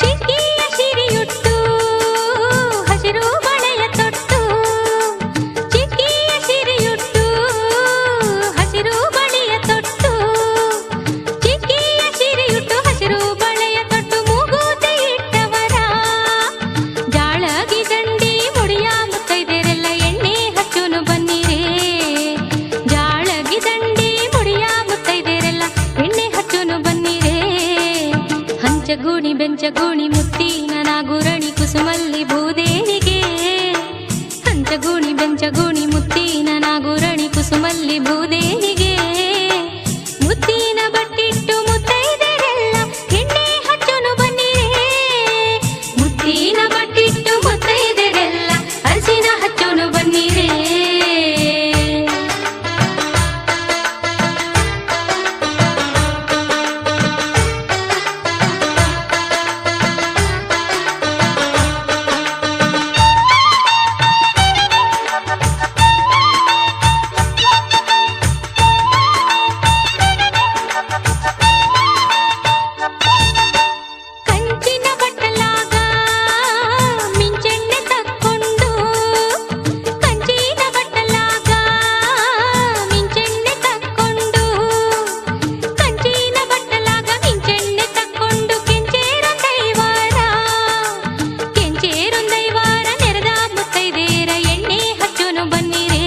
ಚಿಕ್ಕಿಯ ಸಿರಿಯುಟ್ಟು ಹಸಿರು ಬಳೆಯ ತೊಟ್ಟು ಚಿಕ್ಕಿಯ ಸಿರಿಯುಟ್ಟು ಹಸಿರು ಬಳೆಯ ತೊಟ್ಟು ಚಿಕ್ಕಿಯ ಸಿರಿಯುಟ್ಟು ಹಸಿರು ಬಳೆಯ ತೊಟ್ಟು ಮೂಗುತಿ ಇಟ್ಟವರ ಜಾಳಗಿ ದಂಡಿ ಮುಡಿಯ ಮುತ್ತೈದೆರೆಲ್ಲ ಎಣ್ಣೆ ಹಚ್ಚುನು ಬನ್ನಿರೇ ಜಾಳಗಿ ದಂಡಿ ಮುಡಿಯ ಮುತ್ತೈದೆರೆಲ್ಲ ಎಣ್ಣೆ ಹಚ್ಚುನು ಬನ್ನಿರೇ ಹಂಚಗೂಣಿ ಬೆಂಚಗೂಣಿ ಮುತ್ತಿನ ನಾಗುರಣಿ ಕುಸುಮಲ್ಲಿ ಭೂದೇವಿಗೆ ಹಂಚಗೂಣಿ ಬೆಂಚಗೂಣಿ ಮುತ್ತಿನ ನಾಗುರಣಿ ಕುಸುಮಲ್ಲಿ ಭೂದೇವಿಗೆ ಮುತ್ತಿನ ಬಟ್ಟಿಟ್ಟು ಮುತ್ತೈದೆರೆಲ್ಲ ಎಣ್ಣೆ ಹಚ್ಚುನು ಬನ್ನಿರೇ ಮುತ್ತಿನ ಬಟ್ಟಿಟ್ಟು ಮುತ್ತೈದೆರೆಲ್ಲ ಅರಿಸಿನ ಹಚ್ಚುನು ಬನ್ನಿರೇ ಕಂಚಿನ ಬಟ್ಟಲಾಗ ಮಿಂಚೆಣ್ಣೆ ತಕ್ಕೊಂಡು ಕಂಚಿನ ಬಟ್ಟಲಾಗ ಮಿಂಚೆಣ್ಣೆ ತಕ್ಕೊಂಡು ಕಂಚಿನ ಬಟ್ಟಲಾಗ ಮಿಂಚೆಣ್ಣೆ ತಕ್ಕೊಂಡು ಕೆಂಚೇರೊಂದೈವಾರ ನೆರೆದ ಮುತ್ತೈದೇರ ಎಣ್ಣೆ ಹಚ್ಚುನು ಬನ್ನಿರೇ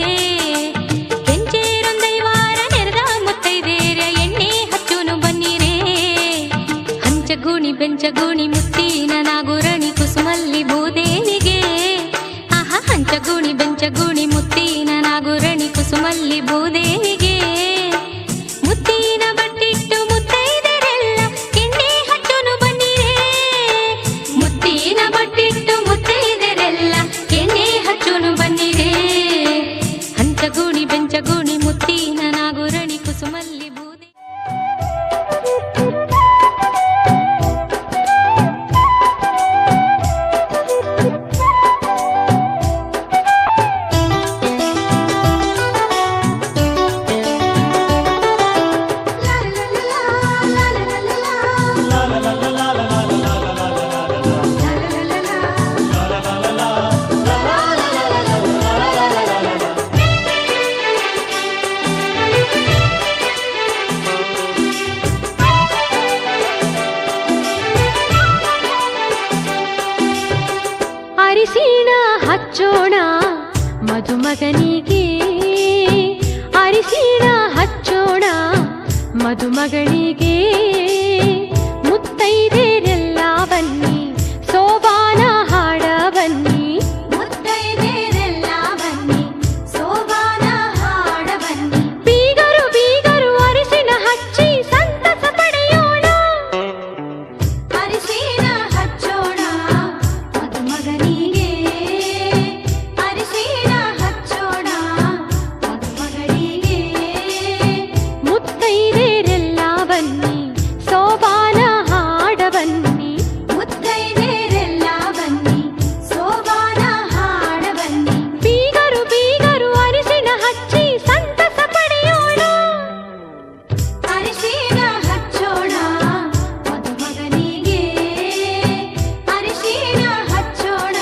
ಕೆಂಚೇರೊಂದೈವಾರ ನೆರೆದ ಮುತ್ತೈದೇರ ಎಣ್ಣೆ ಹಚ್ಚುನು ಬನ್ನಿರೇ ಹಂಚಗೂಣಿ ಬೆಂಚಗೂಣಿ ಮುತ್ತಿನ ನಾಗುರಣಿ ಕುಸುಮಲ್ಲಿ ಭೂದೇವಿಗೆ ಆಹಾ ಹಂಚಗೂಣಿ ಬೆಂಚಗೂಣಿ ಮುತ್ತಿನ ನಾಗುರಣಿ ಕುಸುಮಲ್ಲಿ ಕುಸುಮಲ್ಲಿ ಭೂದೇವಿಗೆ ಮುತ್ತಿನ ಬಟ್ಟಿಟ್ಟು ಮುತ್ತೈದೆರೆಲ್ಲ ಎಣ್ಣೆ ಹಚ್ಚೋನು ಬನ್ನಿರೇ ಮುತ್ತಿನ ಬಟ್ಟಿಟ್ಟು ಮುತ್ತೈದೆರೆಲ್ಲ ಎಣ್ಣೆ ಹಚ್ಚೋನು ಬನ್ನಿರೇ ಹಂಚಗೂಣಿ ಬೆಂಚಗೂಣಿ ಮುತ್ತಿನ ನಾಗುರಣಿ ಕುಸುಮಲ್ಲಿ ಭೂದೇವಿ ಅರಿಶಿಣ ಹಚ್ಚೋಣ ಮದುಮಗನಿಗೆ ಅರಿಶಿಣ ಹಚ್ಚೋಣ ಮದುಮಗಳಿಗೆ ಮುತ್ತೈದೆರೆಲ್ಲ ಬನ್ನಿ ಸೋಬಾನ ಹಾಡ ಬನ್ನಿ ಮುತ್ತೈದೆರೆಲ್ಲ ಬನ್ನಿ ಸೋಬಾನ ಹಾಡ ಬನ್ನಿ ಬೀಗರು ಬೀಗರು ಅರಿಶಿಣ ಹಚ್ಚಿ ಸಂತಸ ಪಡೆಯೋಣ ಅರಿಶಿಣ ಹಚ್ಚೋಣ ಮದುಮಗನಿಗೆ ಅರಿಶಿಣ ಹಚ್ಚೋಣ ಮದುಮಗಳಿಗೆ ಮುತ್ತೈದೆರೆಲ್ಲ ಬನ್ನಿ ಸೋಬಾನ ಹಾಡ ಬನ್ನಿ ಮುತ್ತೈದೆರೆಲ್ಲ ಬನ್ನಿ ಸೋಬಾನ ಹಾಡ ಬನ್ನಿ ಬೀಗರು ಬೀಗರು ಅರಿಶಿಣ ಹಚ್ಚಿ ಸಂತಸ ಪಡೆಯೋಣ ಅರಿಶಿಣ ಹಚ್ಚೋಣ ಮದುಮಗನಿಗೆ ಅರಿಶಿಣ ಹಚ್ಚೋಣ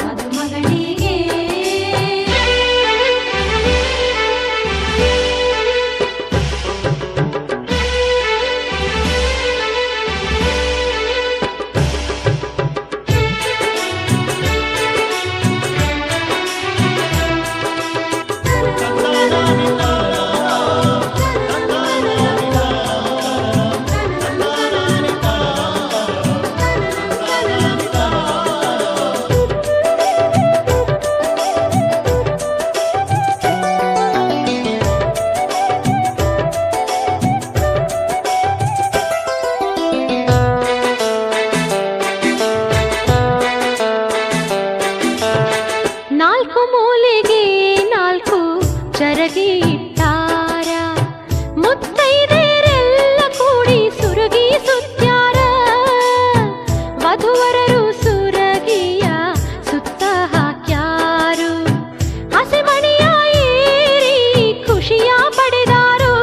ಮದುಮಗಳಿಗೆ ನಾಲ್ಕು ಮೂಲೆಗೆ ನಾಲ್ಕು ಚರಗಿ ಇಟ್ಟಾರ ಮುತ್ತೈದೆರೆಲ್ಲ ಕೂಡಿ ಸುರಗಿ ಸುತ್ಯಾರ ವಧುವರರು ಸುರಗಿಯ ಸುತ್ತ ಹಾಕ್ಯಾರು ಹಸಿಮಣಿಯ ಏರಿ ಖುಷಿಯ ಪಡೆದಾರು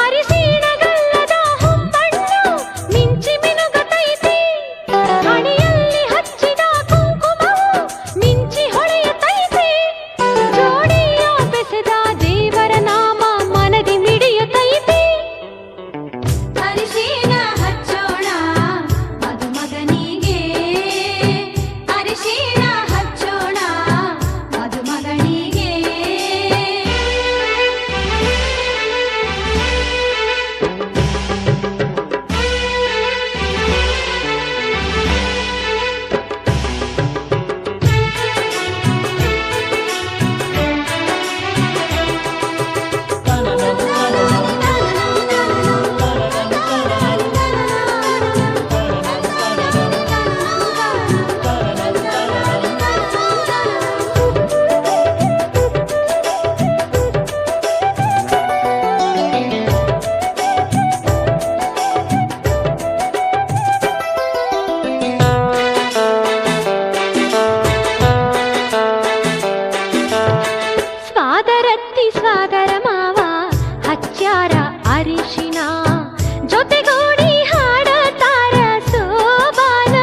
ಅರಿಶಿಣಗಲ್ಲದ ಹೊಂಬಣ್ಣು ಮಿಂಚಿ ಮಿನುಗತೈತಿ ಹಣೆಯಲ್ಲಿ ಹಚ್ಚಿದ ಕುಂಕುಮವು ಮಿಂಚಿ ಹೊಳೆಯುತ್ತೈತಿ ಜೋಡಿಯ ಬೆಸೆದ ದೇವರ ನಾಮ ಮನದಿ ಮಿಡಿಯುತ್ತೈತಿ ಅರಿಶಿಣ ಹಚ್ಚೋಣ ಮದುಮಗನಿಗೆ ಅರಿಶಿಣ ಹಚ್ಚೋಣ ಮದುಮಗನಿಗೆ ಸ್ವಾದರತ್ತಿ ಸ್ವಾದರ ಮಾವ ಹಚ್ಚಾರ ಅರಿಶಿಣ ಜೊತೆಗೂಡಿ ಹಾಡತಾರ ಸೋಬಾನ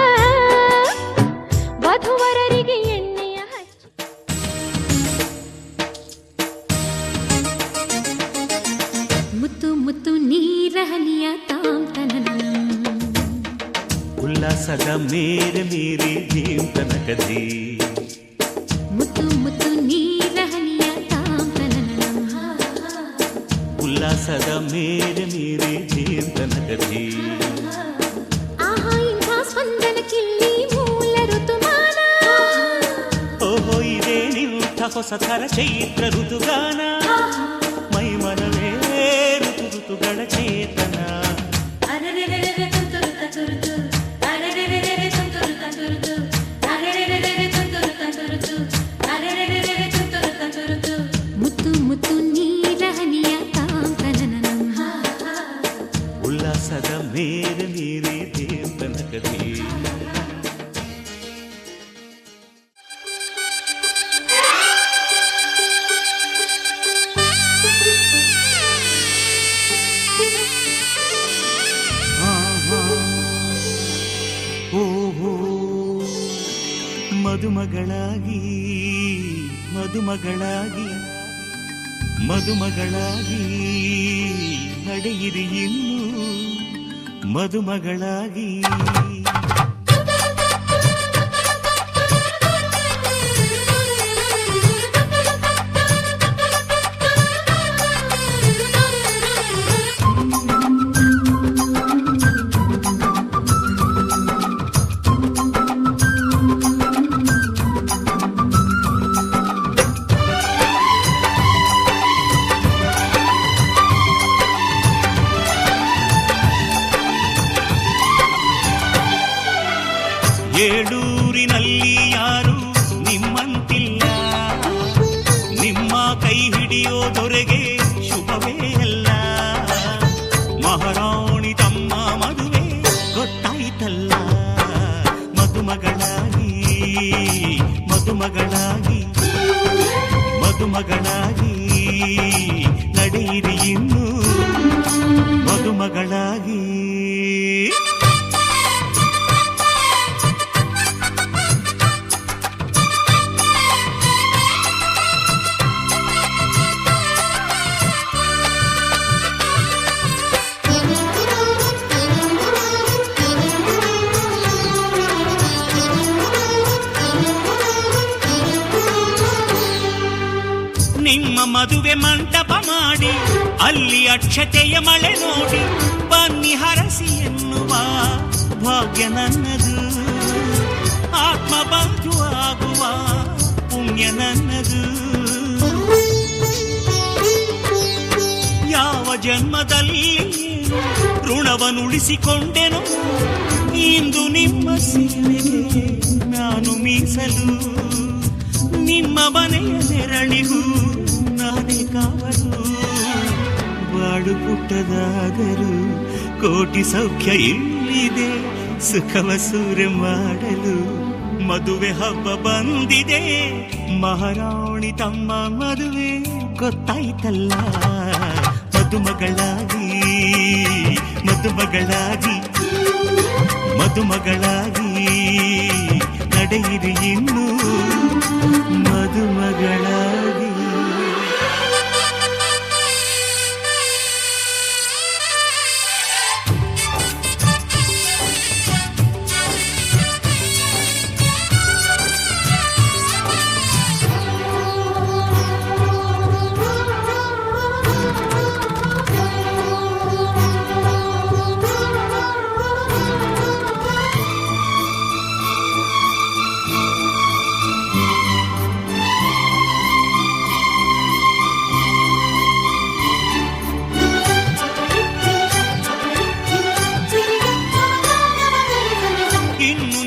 ವಧುವರರಿಗೆ ಎಣ್ಣೆಯ ಹಚ್ಚಿ ಮುತ್ತು ಮುತ್ತು ನೀರಹನಿಯ ತಾಂತನ ಉಲ್ಲಾಸದ ಮೇರೆ ಮೀರಿ ಜೀವ ತನಕದಿ ಮುತ್ತು ಮುತ್ತು ನೀರಹನಿಯ ತಾಂತನ ಉಲ್ಲಾಸದ ಮೇರೆ ಮೀರಿ ಜೀವ ತನಕದಿ ಆಹಾ ಇಂಥ ಸ್ಪಂದನ ಕಿಲ್ಲಿ ಮೂಲ ಋತುಮಾನ ಓಹೋ ಇದೇ ನಿಂಥ ಹೊಸ ಥರ ಚೈತ್ರ ಋತುಗಾನ ಮೈ ಮನವೇ ಋತು ಋತುಗಳ ಚೇತನ ಮುತ್ತು ಮುತ್ತು ನೀರಹನಿಯ ತಾಂತನನ ಉಲ್ಲಾಸದ ಮೇಲೆ ನೀರೇ ದೇವನ ಕಥೆ ಮದುಮಗಳಾಗಿ ಮದುಮಗಳಾಗಿ ಮದುಮಗಳಾಗಿ ನಡೆಯಿರಿ ಇನ್ನು ಮದುಮಗಳಾಗಿ ಏಳೂರಿನಲ್ಲಿ ಯಾರು ನಿಮ್ಮಂತಿಲ್ಲ ನಿಮ್ಮ ಕೈ ಹಿಡಿಯೋ ದೊರೆಗೆ ಶುಭವೇ ಅಲ್ಲ ಮಹಾರಾಣಿ ತಮ್ಮ ಮದುವೆ ಗೊತ್ತಾಯ್ತಲ್ಲ ಮದುಮಗಳಾಗಿ ಮದುಮಗಳಾಗಿ ಮದುಮಗಳಾಗಿ ನಡೆಯಿರಿ ಇನ್ನು ಮದುಮಗಳಾಗಿ ನಿಮ್ಮ ಮದುವೆ ಮಂಟಪ ಮಾಡಿ ಅಲ್ಲಿ ಅಕ್ಷತೆಯ ಮಳೆ ನೋಡಿ ಬನ್ನಿ ಹರಸಿ ಎನ್ನುವ ಭಾಗ್ಯ ನನ್ನದು ಆತ್ಮಬಂಧು ಆಗುವ ಪುಣ್ಯ ನನ್ನದು ಯಾವ ಜನ್ಮದಲ್ಲಿ ಋಣವನ್ನುಳಿಸಿಕೊಂಡೆನು ಇಂದು ನಿಮ್ಮ ಸೇವೆಗೆ ನಾನು ಮೀಸಲು ನಿಮ್ಮ ಮನೆಯ ನೆರಳಿಗೂ ನಾನೇ ಕಾವಲು ಬಾಡು ಪುಟ್ಟದಾದರೂ ಕೋಟಿ ಸೌಖ್ಯ ಇಲ್ಲಿದೆ ಸುಖವ ಸೂರೆ ಮಾಡಲು ಮದುವೆ ಹಬ್ಬ ಬಂದಿದೆ ಮಹಾರಾಣಿ ತಮ್ಮ ಮದುವೆ ಗೊತ್ತಾಯ್ತಲ್ಲ ಮದುಮಗಳಾಗಿ ಮದುಮಗಳಾಗಿ ಮದುಮಗಳಾಗಿ ನಡೆಯಿರಿ ಇನ್ನು ಮದುಮಗಳಾಗಿ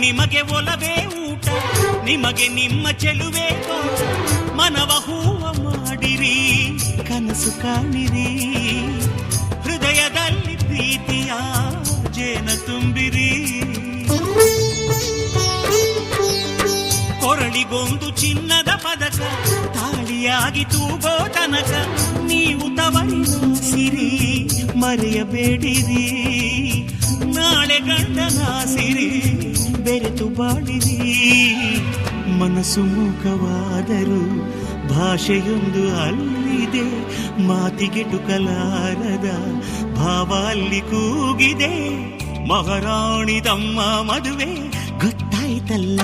ನಿಮಗೆ ಒಲವೇ ಊಟ ನಿಮಗೆ ನಿಮ್ಮ ಚೆಲುವೆ ತೋಟ ಮನವ ಹೂವ ಮಾಡಿರಿ ಕನಸು ಕಾಣಿರಿ ಹೃದಯದಲ್ಲಿ ಪ್ರೀತಿಯ ಜೇನ ತುಂಬಿರಿ ಕೊರಳಿಗೊಂದು ಚಿನ್ನದ ಪದಕ ತಾಳಿಯಾಗಿ ತೂಗೋ ತನಕ ನೀವು ತವರಿನ ಸಿರಿ ಮರೆಯಬೇಡಿರಿ ನಾಳೆ ಗಂಡನ ಸಿರಿ ಬೆರೆತು ಬಾಳಿರಿ ಮನಸ್ಸು ಮೂಕವಾದರೂ ಭಾಷೆಯೊಂದು ಅಲ್ಲಿದೆ ಮಾತಿಗೆಟುಕಲಾರದ ಭಾವ ಅಲ್ಲಿ ಕೂಗಿದೆ ಮಹಾರಾಣಿ ತಮ್ಮ ಮದುವೆ ಗೊತ್ತಾಯ್ತಲ್ಲ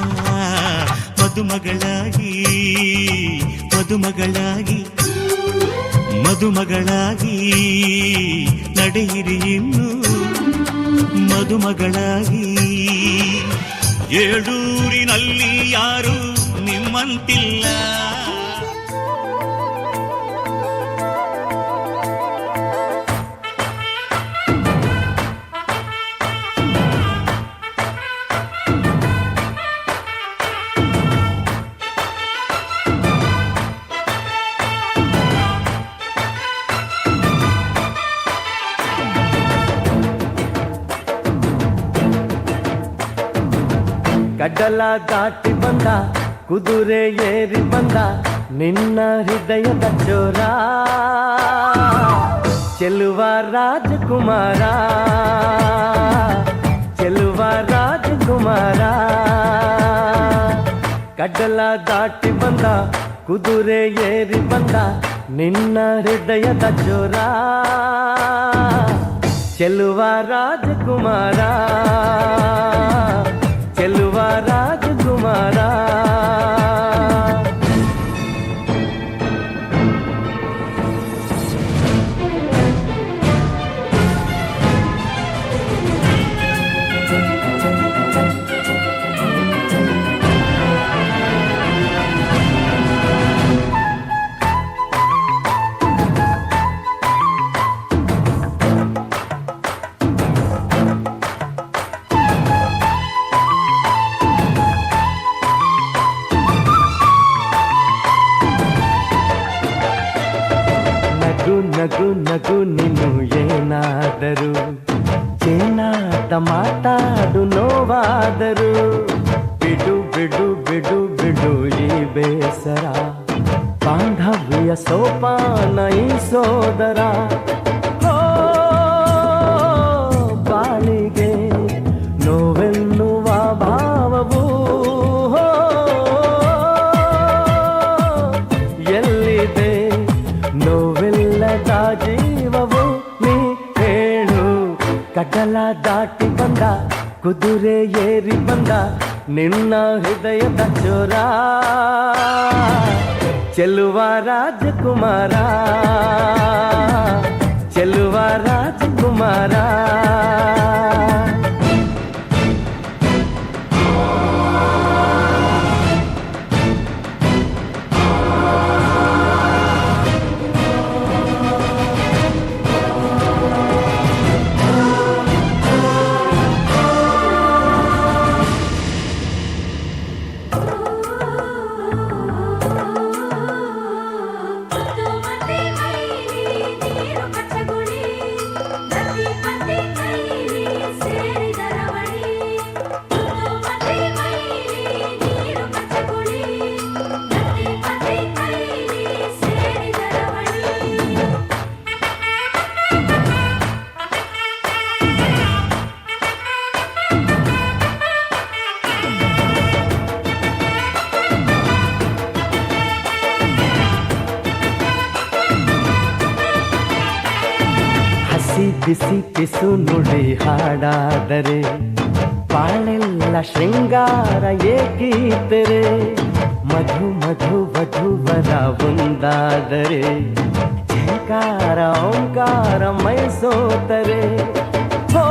ಮದುಮಗಳಾಗಿ ಮದುಮಗಳಾಗಿ ಮದುಮಗಳಾಗಿ ನಡೆಯಿರಿ ಇನ್ನು ಮದುಮಗಳಾಗಿ ಏಳೂರಿನಲ್ಲಿ ಯಾರು ನಿಮ್ಮಂತಿಲ್ಲ ಕಡಲ ದಾಟಿ ಬಂದ ಕುದುರೆ ಏರಿ ಬಂದ ನಿನ್ನ ಹೃದಯದ ಚೋರ ಚೆಲುವ ರಾಜಕುಮಾರ ಚೆಲುವ ರಾಜಕುಮಾರ ಕಡಲ ದಾಟಿ ಬಂದ ಕುದುರೆ ಏರಿ ಬಂದ ನಿನ್ನ ಹೃದಯದ ಚೋರ ಚೆಲುವ ರಾಜಕುಮಾರ ಚೆಲುವ ರಾಜಕುಮಾರ ನಗು ನಗು ನೀನು ಏನಾದರೂ ಚೇನಾದ ಮಾತಾಡು ನೋವಾದರು ಬಿಡು ಬಿಡು ಬಿಡು ಬಿಡು ಈ ಬೇಸರ ಬಾಂಧವ್ಯ ಸೋಪಾನ ಈ ಸೋದರ ಓ ಬಾಳಿಗೆ ನೋವೆನ್ನುವ ಭಾವವು ಎಲ್ಲಿದೆ ನೋವೆಲ್ಲದ ಜೀವವು ನೀ ಹೇಳು ಕಡಲ ದಾಟಿ ಬಂದ ಕುದುರೆ ಏರಿ ಬಂದ ನಿನ್ನ ಹೃದಯದ ಚೋರ ಚೆಲುವ ರಾಜಕುಮಾರ ಚೆಲುವ ರಾಜಕುಮಾರ ಬಿಸಿ ಪಿಸು ನುಡಿ ಹಾಡಾದರೆ ಬಾಳೆಲ್ಲ ಶೃಂಗಾರ ಏಕೀತರೆ ಮಧು ಮಧು ವಧುವರ ಒಂದಾದರೆ ಝಂಕಾರ ಓಂಕಾರ ಮೈಸೋತರೆ ಹೋ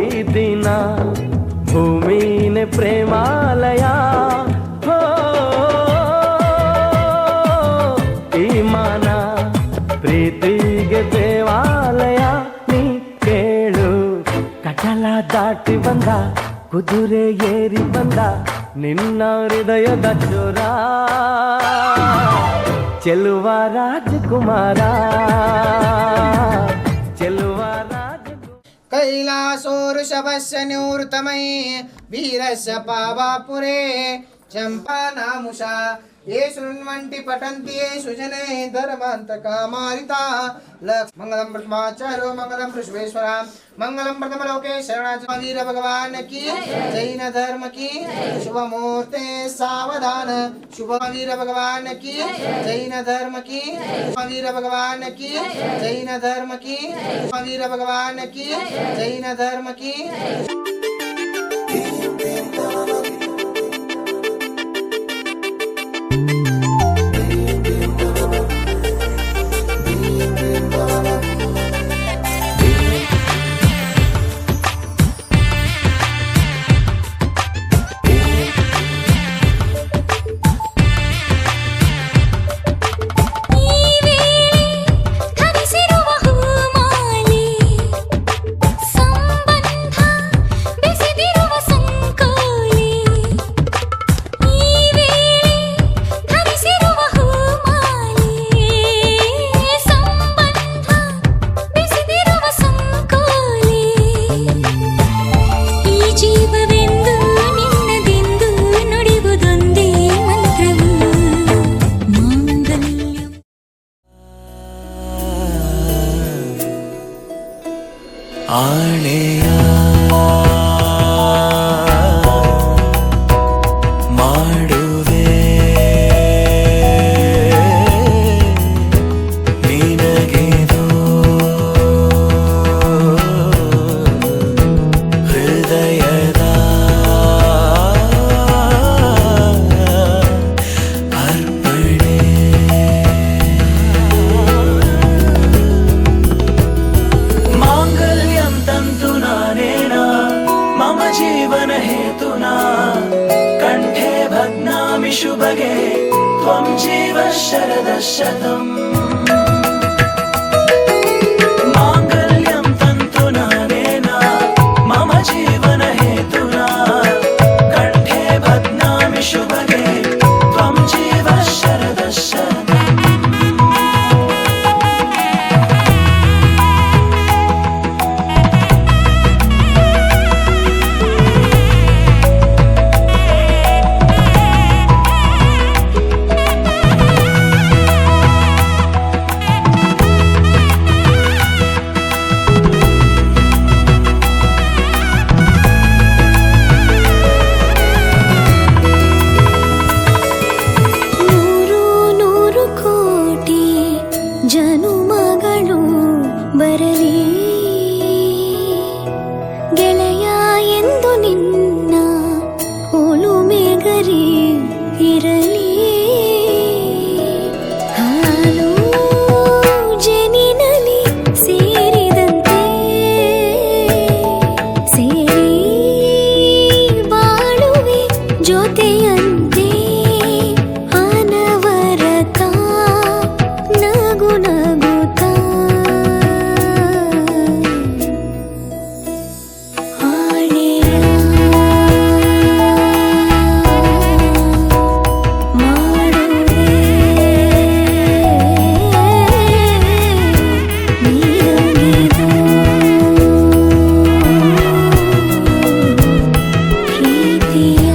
ಈ ದಿನ ಭೂಮಿನೇ ಪ್ರೇಮಾಲಯ ಹೋ ಈ ಮಾನ ಪ್ರೀತಿಗೆ ದೇವಾಲಯ ನೀ ಕೇಳು ಕಡಲ ದಾಟಿ ಬಂದ ಕುದುರೆ ಏರಿ ಬಂದ ನಿನ್ನ ಹೃದಯದ ಚೋರ ಚೆಲುವ ರಾಜಕುಮಾರ ಚೆಲುವ कैलासोरुषभस्य निवृतमयी वीरस्य पावापुरे चम्पानामुषा ये शृण्वन्ति पठन्ति ये सुजने धर्मान्तकामारिता मंगलम प्रथमाचार्यो मंगलम ऋषभेश्वरा मंगलम प्रथमलोके शरणाचार्य वीर भगवान की जैन धर्म की शुभ मुहूर्ते सावधान शुभ वीर भगवान की जैन धर्म की वीर भगवान की जैन धर्म की वीर भगवान की जैन धर्म की ಸಂಬಂಧ ಬೆಸೆದಿರುವ ಸಂಕೋಲೆ ಆಣೆಯ ಮಾಡುವೆ ನಿನಗೆದು ಹೃದಯದ ಅರ್ಪಣೆ. ಮಾಂಗಲ್ಯಂ ತಂತು ನಾನೇನ ಮಮ ಜೀವನ ಹೇತುನಾ ಕಂಠೆ ಭಗ್ನಾಮಿ ಶುಭಗೆ ತ್ವಂ ಜೀವ ಶರದ ಶತಂ. ಮಾಂಗಲ್ಯಂ ತಂತು ನಾನೇನ ಮಮ ಜೀವನ ಹೇತುನಾ ಕಂಠೆ ಭಗ್ನಾಮಿ ಶುಭಗೆ ತ್ವಂ ಜೀವ ಶರದ ಶತಂ. ನೂರು ನೂರು ಕೋಟಿ ಜನುಮಗಳು ಬರಲಿ ಗೆಳೆಯ ಎಂದು ನಿನ್ನ ಒಲುಮೆಗರಿ ಇರಲಿ. ಹಾಲು ಜೇನಿನಲ್ಲಿ ಸೇರಿದಂತೆ ಸೇರಿ ಬಾಳುವೆ ಜೊತೆಯಂತೆ ಅನವರತ ನಗು ನಗುತ್ತಾ ಆಣೆಯ ಮಾಡುವೆ ನಿನಗೆದು ಪ್ರೀತಿಯ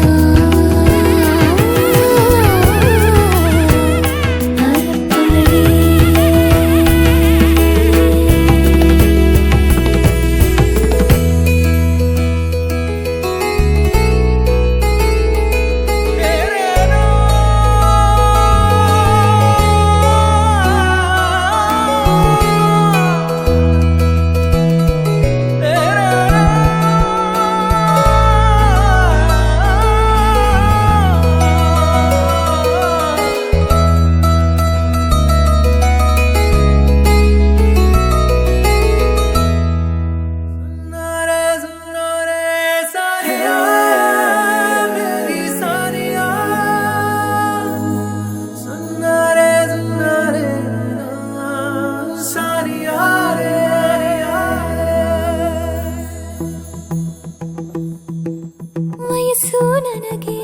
ವಯಸ್ಸು ನನಗೆ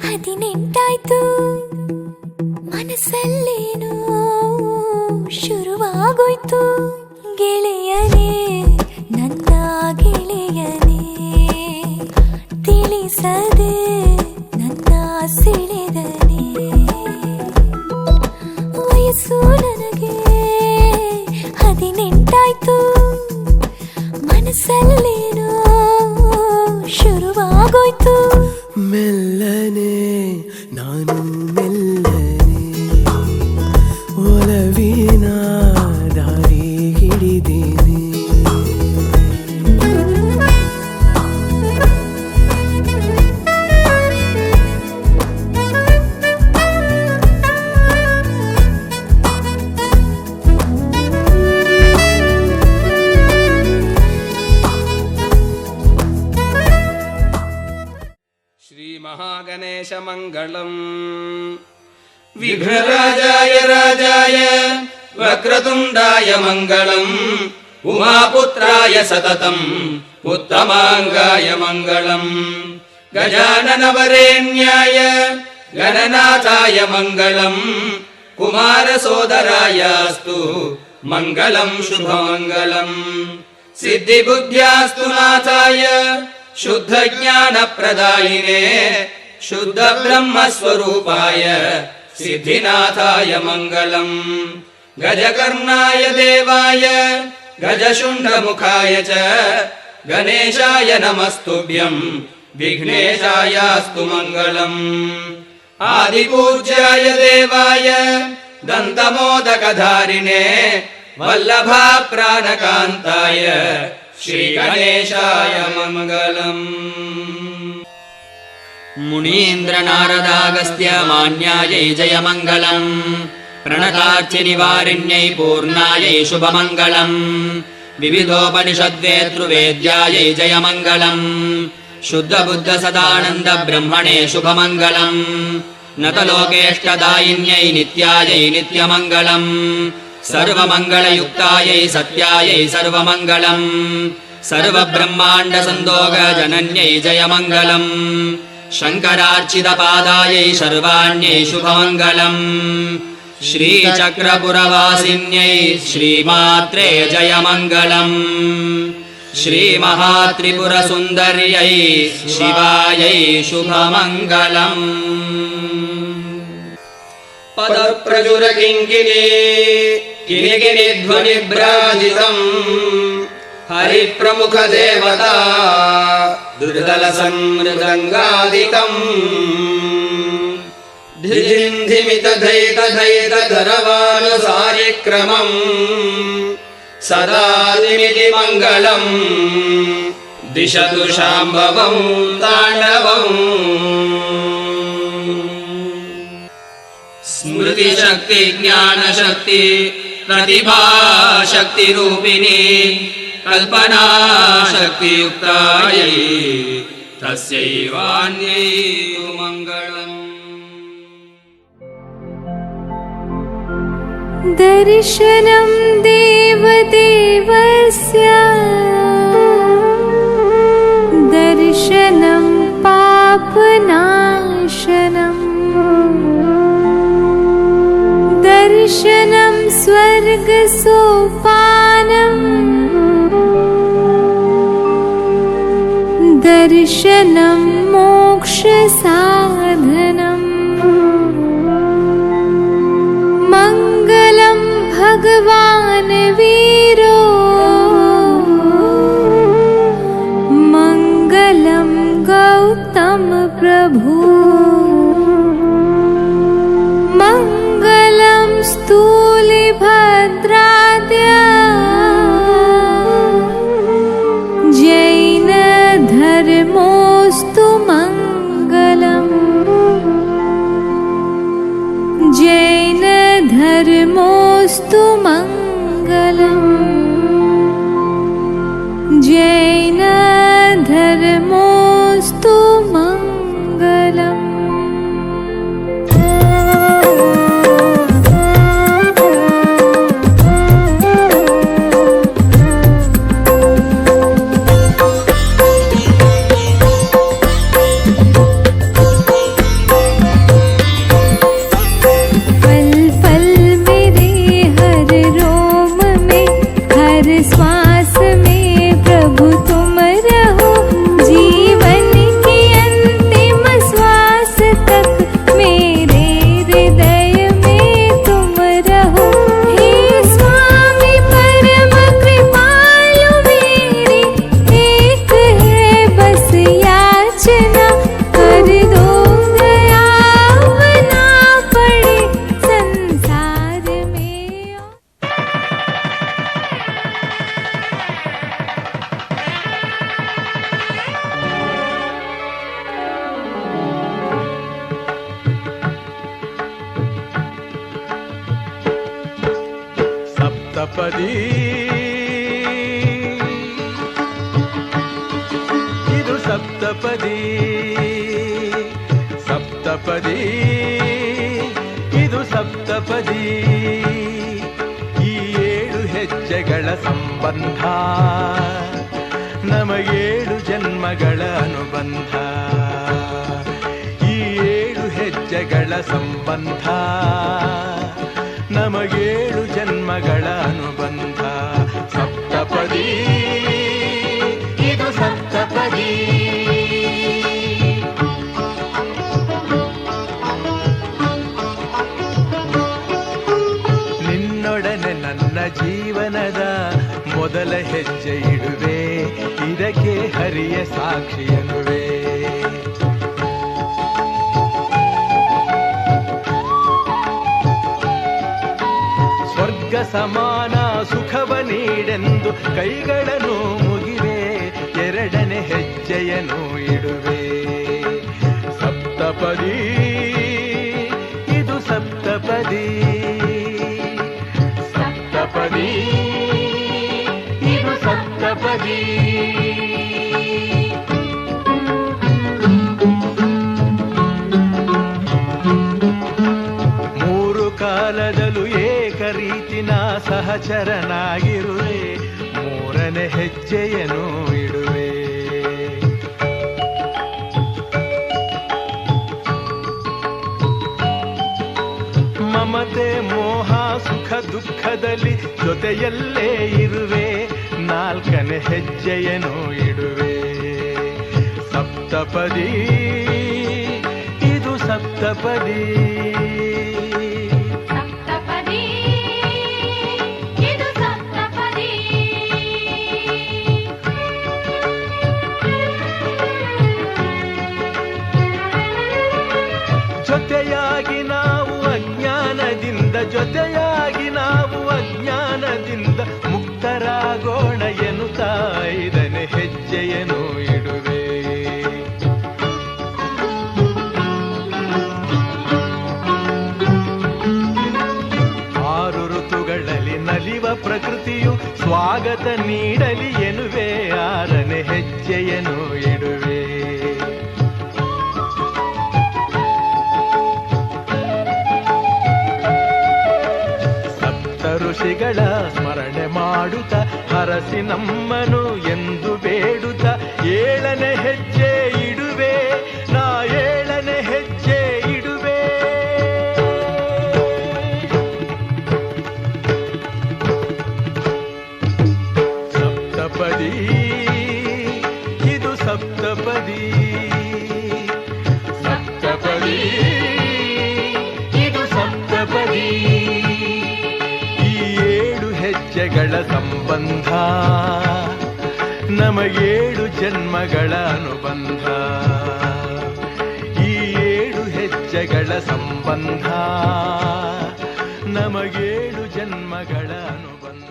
18 ಮನಸ್ಸಲ್ಲೇನೋ ಶುರುವಾಗೋಯ್ತು. ಗೆಳೆಯನೇ ನನ್ನ ಗೆಳೆಯನೇ ತಿಳಿಸದೆ ನನ್ನ ಸೆಳೆದನೆ. ವಯಸ್ಸು ನನಗೆ 18 ಮನಸ್ಸಲ್ಲೇನೋ ಶುರುವಾಗೋಯ್ತು. ಮೆಲ್ಲನೆ ನಾನು ಮೆಲ್ಲನೆ ಒಲವಿನ ದಾರಿ ಹಿಡಿದೇನೆ. महागणेश मंगलम विघ्नराजाय राजाय वक्रतुण्डाय मङ्गलम् उमापुत्राय सततम् उत्तमाङ्गाय मङ्गलम् गजाननवरेण्याय गणनाथाय मङ्गलम् कुमारसोदरायास्तु मङ्गलम् शुभमङ्गलम् सिद्धिबुद्ध्यास्तु नाथाय शुद्धज्ञानप्रदायिने शुद्धब्रह्मस्वरूपाय सिद्धिनाथाय मङ्गलम् गजकर्णाय देवाय गजशुण्डमुखाय च गणेशाय नमस्तुभ्यम् विघ्नेशायास्तु मङ्गलम् आदिपूज्याय देवाय दन्तमोदकधारिणे वल्लभाप्राणकान्ताय श्रीगणेशाय मङ्गलम् मुनीन्द्रनारदागस्त्य मान्यायै जयमङ्गलम् प्रणतार्चिनिवारिण्यै पूर्णायै शुभमङ्गलम् विविधोपनिषद्वेतृवेद्यायै जयमङ्गलम् शुद्धबुद्धसदानन्द ब्रह्मणे शुभमङ्गलम् नतलोकेष्टदायिन्यै नित्यायै नित्यमङ्गलम् सर्वमङ्गलयुक्तायै सत्यायै सर्वमङ्गलम् सर्वब्रह्माण्डसन्दोगजनन्यै जयमङ्गलम् शङ्करार्चितपादायै सर्वाण्यै शुभमङ्गलम् श्रीचक्रपुरवासिन्यै श्रीमात्रे जयमङ्गलम् श्रीमहात्रिपुरसुन्दर्यै शिवायै शुभमङ्गलम् पदप्रचुरकिङ्किणी किलिकिलिध्वनिभ्राजितम् हरिप्रमुखदेवता दुर्दलसंमृदङ्गादिकम् धिजिन्धिमितधैतधैतधरवानुसारिक्रमम् सदादिमिति मङ्गलम् दिशतु शाम्भवम् ताण्डवम् स्मृतिशक्ति ज्ञानशक्ति प्रतिभाशक्तिरूपिणी कल्पनाशक्तियुक्तायै तस्यैवान्यै मङ्गलम् दर्शनं देवदेवस्य दर्शनं पापनाशनम् दर्शनं स्वर्गसोपानम् दर्शनं मोक्षसाधनम् मङ्गलं भगवान् वीरो मङ्गलं गौतम प्रभु मङ्गलं स्थूलिभद्राद्या जैन धर्मोऽस्तु मङ्गलम् जैन धर्मोऽस्तु मङ्गलम् जैन धर्मोऽस्तु मङ्गलम् श्वास में प्रभु तुम रहो जीवन के अंतिम श्वास तक मेरे हृदय में तुम रहो हे स्वामी परम कृपालु मेरी एक है बस याचना कर दो दया ना पड़े संसार में ಸಪ್ತಪದಿ ಇದು ಸಪ್ತಪದಿ ಸಪ್ತಪದಿ ಇದು ಸಪ್ತಪದಿ ಈ 7 ಹೆಜ್ಜೆಗಳ ಸಂಬಂಧ ನಮಗೇಳು ಜನ್ಮಗಳ ಅನುಬಂಧ ಈ 7 ಹೆಜ್ಜೆಗಳ ಸಂಬಂಧ ನಮಗೇಳು ಜನ್ಮಗಳ ಅನುಬಂಧ ಸಪ್ತಪದಿ ಇದು ಸಪ್ತಪದಿ ನಿನ್ನೊಡನೆ ನನ್ನ ಜೀವನದ ಮೊದಲ ಹೆಜ್ಜೆ ಇಡುವೆ, ಇದಕ್ಕೆ ಹರಿಯ ಸಾಕ್ಷಿ ಎನ್ನುವೆ. ಸ್ವರ್ಗ ಸಮಾನ ಸುಖವ ನೀಡೆಂದು ಕೈಗಳನ್ನು ಮುಗಿವೆ, ಎರಡನೇ ಹೆಜ್ಜೆಯನ್ನು ಇಡುವೆ. ಸಪ್ತಪದಿ ಇದು ಸಪ್ತಪದಿ, ಸಪ್ತಪದಿ ಇದು ಸಪ್ತಪದಿ. ಮೂರು ಕಾಲದಲ್ಲೂ ಏಕರೀತಿನ ಸಹಚರನಾಗಿರುವೆ, ಮೂರನೇ ಹೆಜ್ಜೆಯನ್ನು ಇಡುವೆ. ಮಮತೆ ಮೋಹ ಸುಖ ದುಃಖದಲ್ಲಿ ಜೊತೆಯಲ್ಲೇ ಇರುವೆ, ನಾಲ್ಕನೇ ಹೆಜ್ಜೆಯನ್ನು ಇಡುವೆ. ಸಪ್ತಪದಿ ಇದು ಸಪ್ತಪದಿ, ಸಪ್ತಪದಿ ಇದು ಸಪ್ತಪದಿ. ಜೊತೆಯಾಗಿ ನಾವು ಅಜ್ಞಾನದಿಂದ, ಜೊತೆಯಾಗಿ ನಾವು ಅಜ್ಞಾನದಿಂದ ಮುಕ್ತರಾಗೋಣ ಎನ್ನುತ್ತಾ ಐದನೇ ಹೆಜ್ಜೆಯನ್ನು ಇಡುವೆ. ಆರು ಋತುಗಳಲ್ಲಿ ನಲಿವ ಪ್ರಕೃತಿಯು ಸ್ವಾಗತ ನೀಡಲಿ ಎನ್ನುವೆ, ಆರನೇ ಹೆಜ್ಜೆಯನ್ನು ಇಡುವೆ. ಋಷಿಗಳ ಸ್ಮರಣೆ ಮಾಡುತ್ತ ಹರಸಿ ನಮ್ಮನು ಎಂದು ಬೇಡುತ್ತ ಏಳನೇ ಹೆಜ್ಜೆ ಇಡುವೆ, ನಾ ಏಳನೇ ಹೆಜ್ಜೆ ಇಡುವೆ. ಸಪ್ತಪದಿ ಇದು ಸಪ್ತಪದಿ, ಸಪ್ತಪದಿ ಇದು ಸಪ್ತಪದಿ. ಹೆಜ್ಜೆಗಳ ಸಂಬಂಧ ನಮಗೇಳು ಜನ್ಮಗಳ ಅನುಬಂಧ, ಈ ಏಳು ಹೆಜ್ಜೆಗಳ ಸಂಬಂಧ ನಮಗೇಳು ಜನ್ಮಗಳ ಅನುಬಂಧ.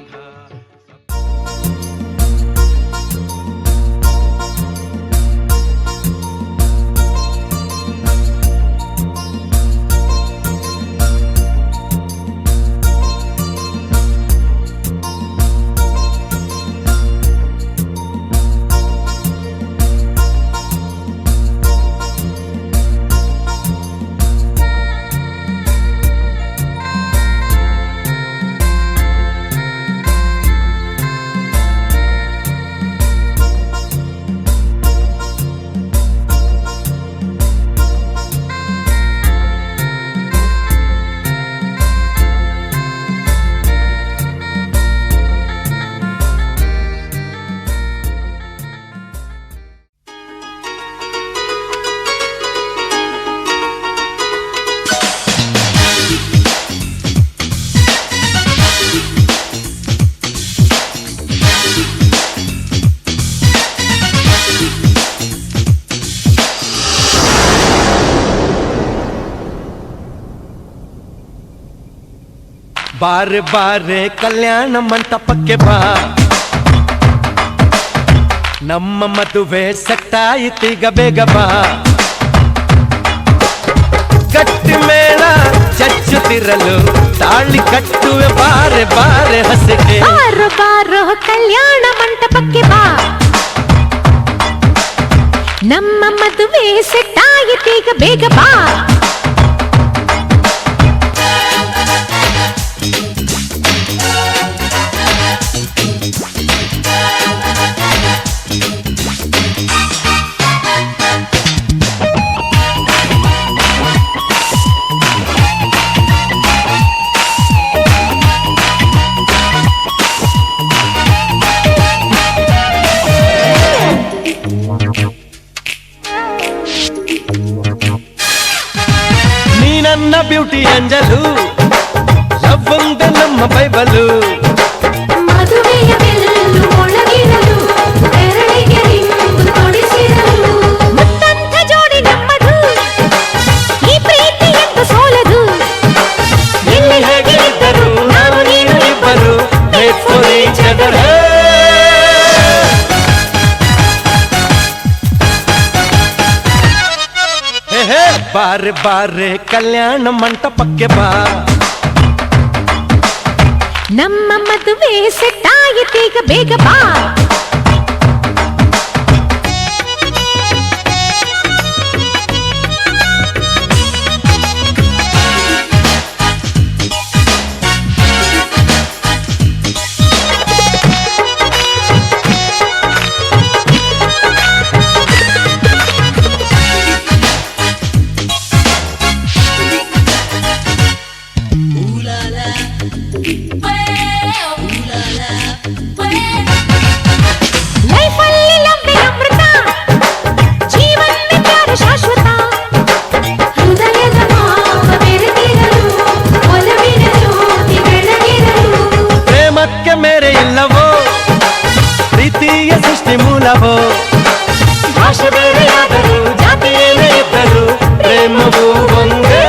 ಬಾರೆ ಬಾರೆ ಕಲ್ಯಾಣ ಮಂಟಪಕ್ಕೆ ಬಾ, ನಮ್ಮ ಮದುವೆ ಸೆಟ್ಟಾಯಿತೀಗ ಬೇಗ ಬಾ. ಗಟ್ಟಿ ಮೇಳ ಚಚ್ಚುತ್ತಿರಲು ತಾಳಿ ಕಟ್ಟುವೆ, ಬಾರೆ ಬಾರೆ ಹಸಿಗೆ. ಬಾರೋ ಬಾರೋ ಕಲ್ಯಾಣ ಮಂಟಪಕ್ಕೆ ಬಾ, ನಮ್ಮ ಮದುವೆ ಸೆಟ್ಟಾಯಿತೀಗ ಬೇಗ ಬಾ. ನನ್ನ ಬ್ಯೂಟಿ ಅಂಜಲು ಲವ್ ಒಂದೇ ನಮ್ಮ ಬೈಬಲು, ಮದುವೆಯ ಬಾರೆ ಬಾರೆ ಕಲ್ಯಾಣ ಮಂಟಪಕ್ಕೆ ಬಾ. ನಮ್ಮ ಮದುವೆ ಸೆಟ್ ಆಯಿತೀಗ ಬೇಗ ಬಾ. ಪ್ರೇಮಕ್ಕೆ ಮೇರೆ ಇಲ್ಲವೋ ಪ್ರೀತಿಯ ಸೃಷ್ಟಿ ಮೂಲವೋ. ಭಾಷೆ ಬೇರೆಯಾದರೂ ಜಾತಿ ಏನೇ ಇದ್ದರೂ ಪ್ರೇಮವು ಒಂದೇ.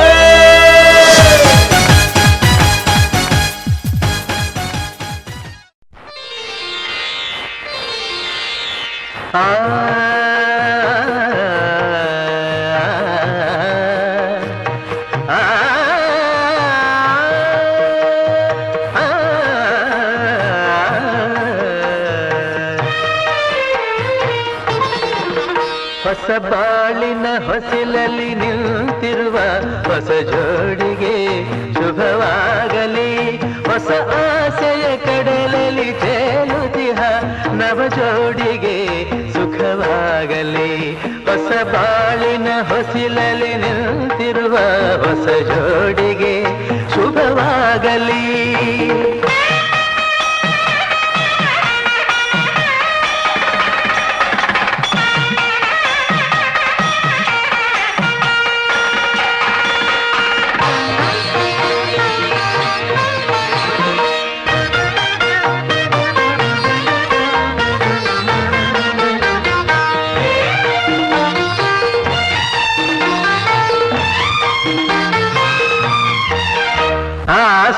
ಹೊಸ ಬಾಳಿನ ಹೊಸಿಲಲ್ಲಿ ನಿಂತಿರುವ ಹೊಸ ಜೋಡಿಗೆ ಶುಭವಾಗಲಿ. ಹೊಸ ಆಸೆಯ ಕಡಲಲ್ಲಿ ತೇಲುತ್ತಿಹ ನವ ಜೋಡಿಗೆ ಸುಖವಾಗಲಿ. ಹೊಸ ಬಾಳಿನ ಹೊಸಿಲಲ್ಲಿ ನಿಂತಿರುವ ಹೊಸ ಜೋಡಿಗೆ ಶುಭವಾಗಲಿ.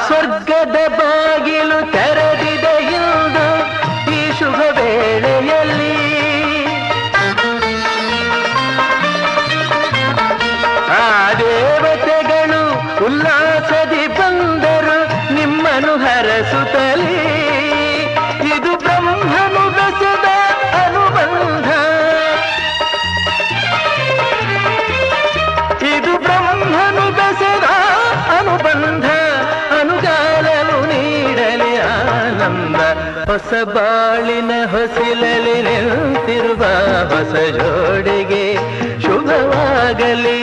ಸ್ವರ್ಗದ ಬಾಗಿಲು ತೆರೆದಿದೆ ಎಂದು ಈ ಶುಭ ವೇಳೆಯಲ್ಲಿ. ಆ ದೇವತೆಗಳು ಉಲ್ಲಾಸದಿ ಬಂದರು ನಿಮ್ಮನ್ನು ಹರಸುತ್ತಲೇ. ಇದು ಬ್ರಹ್ಮನು ಬೆಸೆದ ಅನುಬಂಧ, ಇದು ಬ್ರಹ್ಮನು ಬೆಸೆದ ಅನುಬಂಧ. ಅನುಗಾಲವು ನೀಡಲಿ ಆನಂದ. ಹೊಸ ಬಾಳಿನ ಹೊಸಿಲಲ್ಲಿ ನಿಂತಿರುವ ಹೊಸ ಜೋಡಿಗೆ ಶುಭವಾಗಲಿ.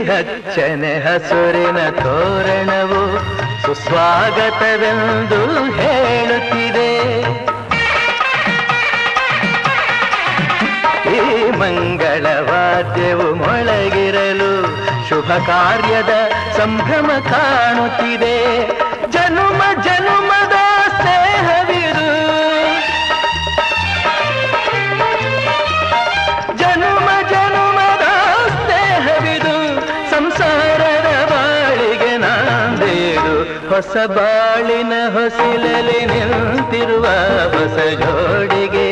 ಹಚ್ಚನೆ ಹಸುರಿನ ತೋರಣವು ಸುಸ್ವಾಗತವೆಂದು ಹೇಳುತ್ತಿದೆ. ಈ ಮಂಗಳವಾದ್ಯವು ಮೊಳಗಿರಲು ಶುಭ ಕಾರ್ಯದ ಸಂಭ್ರಮ ಕಾಣುತ್ತಿದೆ. ಜನುಮ ಜನುಮದ ಸ್ನೇಹವಿದು, ಜನುಮ ಜನುಮದ ಸ್ನೇಹವಿದು. ಸಂಸಾರದ ಬಾಳಿಗೆ ನಾಂದೇದು. ಹೊಸ ಬಾಳಿನ ಹೊಸಿಲಲ್ಲಿ ನಿಂತಿರುವ ಹೊಸ ಜೋಡಿಗೆ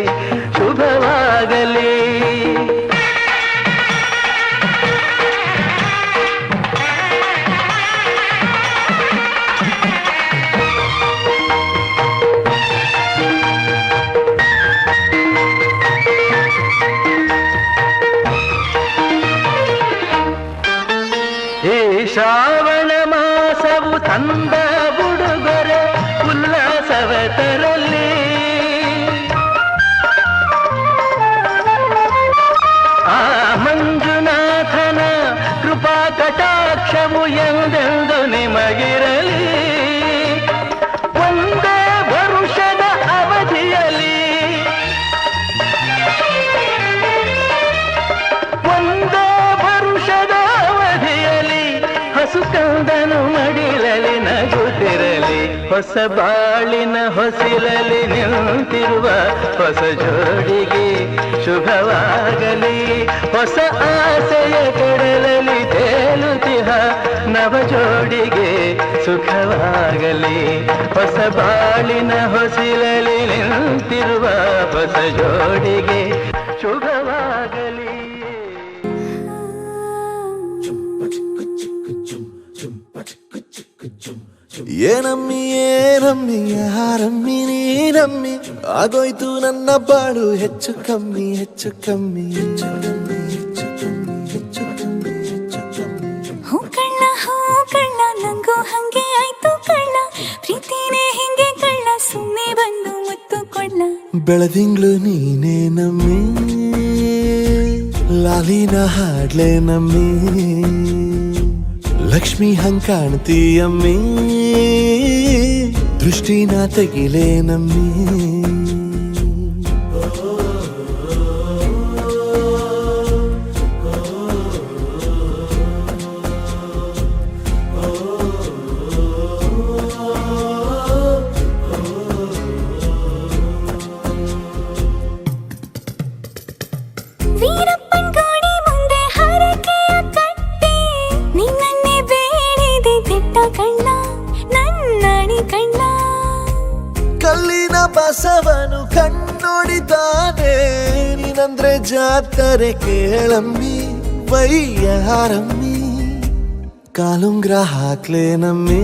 ಶುಭವಾಗಲಿ. ಶ್ರಾವಣ ಮಾಸವು ತಂದ ಉಡುಗೊರೆ ಉಲ್ಲಾಸವ ತರಲಿ. ಆ ಮಂಜುನಾಥನ ಕೃಪಾ ಕಟಾಕ್ಷವು ಎಂದೆಂದು ನಿಮಗಿರಲಿ. ಒಂದೇ ವರುಷದ ಅವಧಿಯಲ್ಲಿ, ಒಂದೇ ವರುಷದ ಅವಧಿಯಲ್ಲಿ ಹಸು ಹೊಸ ಬಾಳಿನ ಹೊಸಿಲಲ್ಲಿ ನಿಂತಿರುವ ಹೊಸ ಜೋಡಿಗೆ ಶುಭವಾಗಲಿ. ಹೊಸ ಆಸೆಯ ಕಡಲಲ್ಲಿ ತೇಲುತ್ತಿಹ ನವ ಜೋಡಿಗೆ ಸುಖವಾಗಲಿ. ಹೊಸ ಬಾಳಿನ ಹೊಸಿಲಲ್ಲಿ ನಿಂತಿರುವ ಹೊಸ ಜೋಡಿಗೆ ಶುಭವಾಗಲಿ. ಏನಮ್ಮಿ ಏನಮ್ಮಿ ಯಾರಮ್ಮಿ ನೀನಮ್ಮಿ, ಆಗೋಯ್ತು ನನ್ನ ಬಾಳು ಹೆಚ್ಚು ಕಮ್ಮಿ ಹೆಚ್ಚು ಕಮ್ಮಿ ಹೆಚ್ಚು ಕಮ್ಮಿ ಹೆಚ್ಚು ಕಮ್ಮಿ ಹೆಚ್ಚು ಕಮ್ಮಿ ಹೆಚ್ಚು ಕಮ್ಮಿ. ಹೂ ಕಳ್ಳ ನಂಗೂ ಹಂಗೆ ಆಯ್ತು ಕಳ್ಳ, ಪ್ರೀತಿನೇ ಹಿಂಗೆ ಕಳ್ಳ, ಸುಮ್ಮನೆ ಬಂದು ಮುತ್ತು ಕೊಳ್ಳ. ಬೆಳದಿಂಗ್ಳು ನೀನೇ ನಮ್ಮಿ, ಲಾಲಿನ ಹಾಡ್ಲೆ ನಮ್ಮಿ, ಲಕ್ಷ್ಮಿ ಹಂಗ್ ಕಾಣ್ತೀಯಮ್ಮಿ, ದೃಷ್ಟಿನ ತೆಗಿಲೇ ನಮ್ಮಿ. ವೀರಪ್ಪನ್ ಗೋಡಿ ಮುಂದೆ ಹರಕೆಯ ಕಟ್ಟಿ, ನಿನ್ನನ್ನೇ ಬೇಡಿದೆ ದಿಟ್ಟ ಕಣ್ಣ, ನನ್ನಣಿ ಕಣ್ಣ. ಕಲ್ಲಿನ ಬಸವನು ಕಣ್ಣೊಡಿತಾನೆ, ನೀನಂದ್ರೆ ಜಾತ್ರೆ ಕೇಳಮ್ಮಿ, ವೈಯಾರಮ್ಮಿ, ಕಾಲುಂಗ್ರ ಹಾಕ್ಲೆ ನಮ್ಮಿ,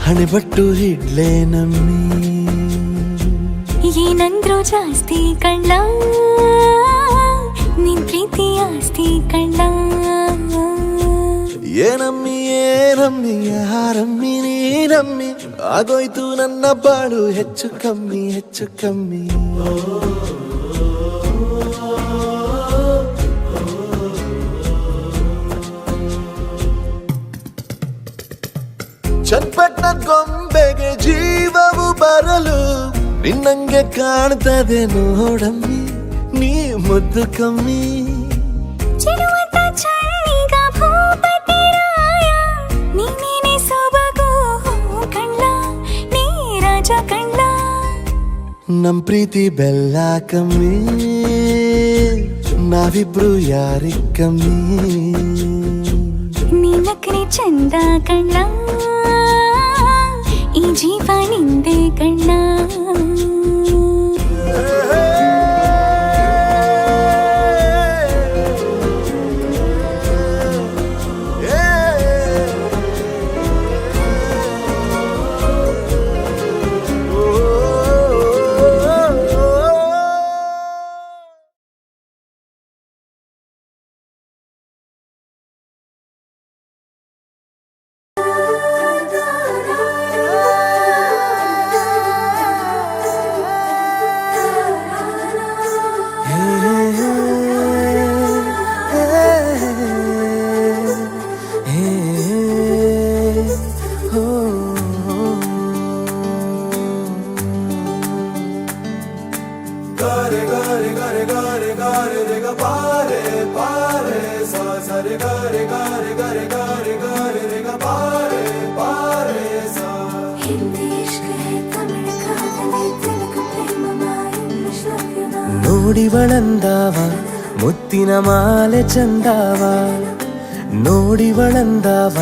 ಹಣೆಬಟ್ಟು ಹಿಡ್ಲೆ ನಮ್ಮಿ. ಏನಂದ್ರು ಜಾಸ್ತಿ ಕಳ್ಳ, ನಿನ್ ಪ್ರೀತಿ ಆಸ್ತಿ ಕಳ್ಳ. ಏನಮ್ಮಿ ಏನಮ್ಮಿ ಯಾರಮ್ಮಿ ನೀನಮ್ಮಿ, ಆಗೋಯ್ತು ನನ್ನ ಬಾಳು ಹೆಚ್ಚು ಕಮ್ಮಿ ಹೆಚ್ಚು ಕಮ್ಮಿ. ಚನ್ನಪಟ್ಟಣದ ಗೊಂಬೆಗೆ ಜೀವವು ಬರಲು ನಿನ್ನಂಗೆ ಕಾಣ್ತದೆ ನೋಡಮ್ಮಿ, ನೀ ಮುದ್ದು ಕಮ್ಮಿ. ಚಿರುವಂತ ಚಳ್ಳಿಗ ಭೂಪತಿ ರಾಯ, ನೀನೇನೆ ಸೊಬಗು ಕಳ್ಳ, ನೀ ರಾಜ ಕಳ್ಳ. ನಮ್ ಪ್ರೀತಿ ಬೆಲ್ಲ ಕಮ್ಮಿ, ನಾವಿಬ್ರು ಯಾರಿಗ್ ಕಮ್ಮಿ. ನೀನಕ್ರೆ ಚಂದ ಕಳ್ಳ, ಈ ಜೀವ ನಿಂದೆ ಕಳ್ಳ. ನೋಡಿವಳಂದಾವ ಮುತ್ತಿನ ಮಾಲೆ ಚಂದಾವ, ನೋಡಿವಳಂದಾವ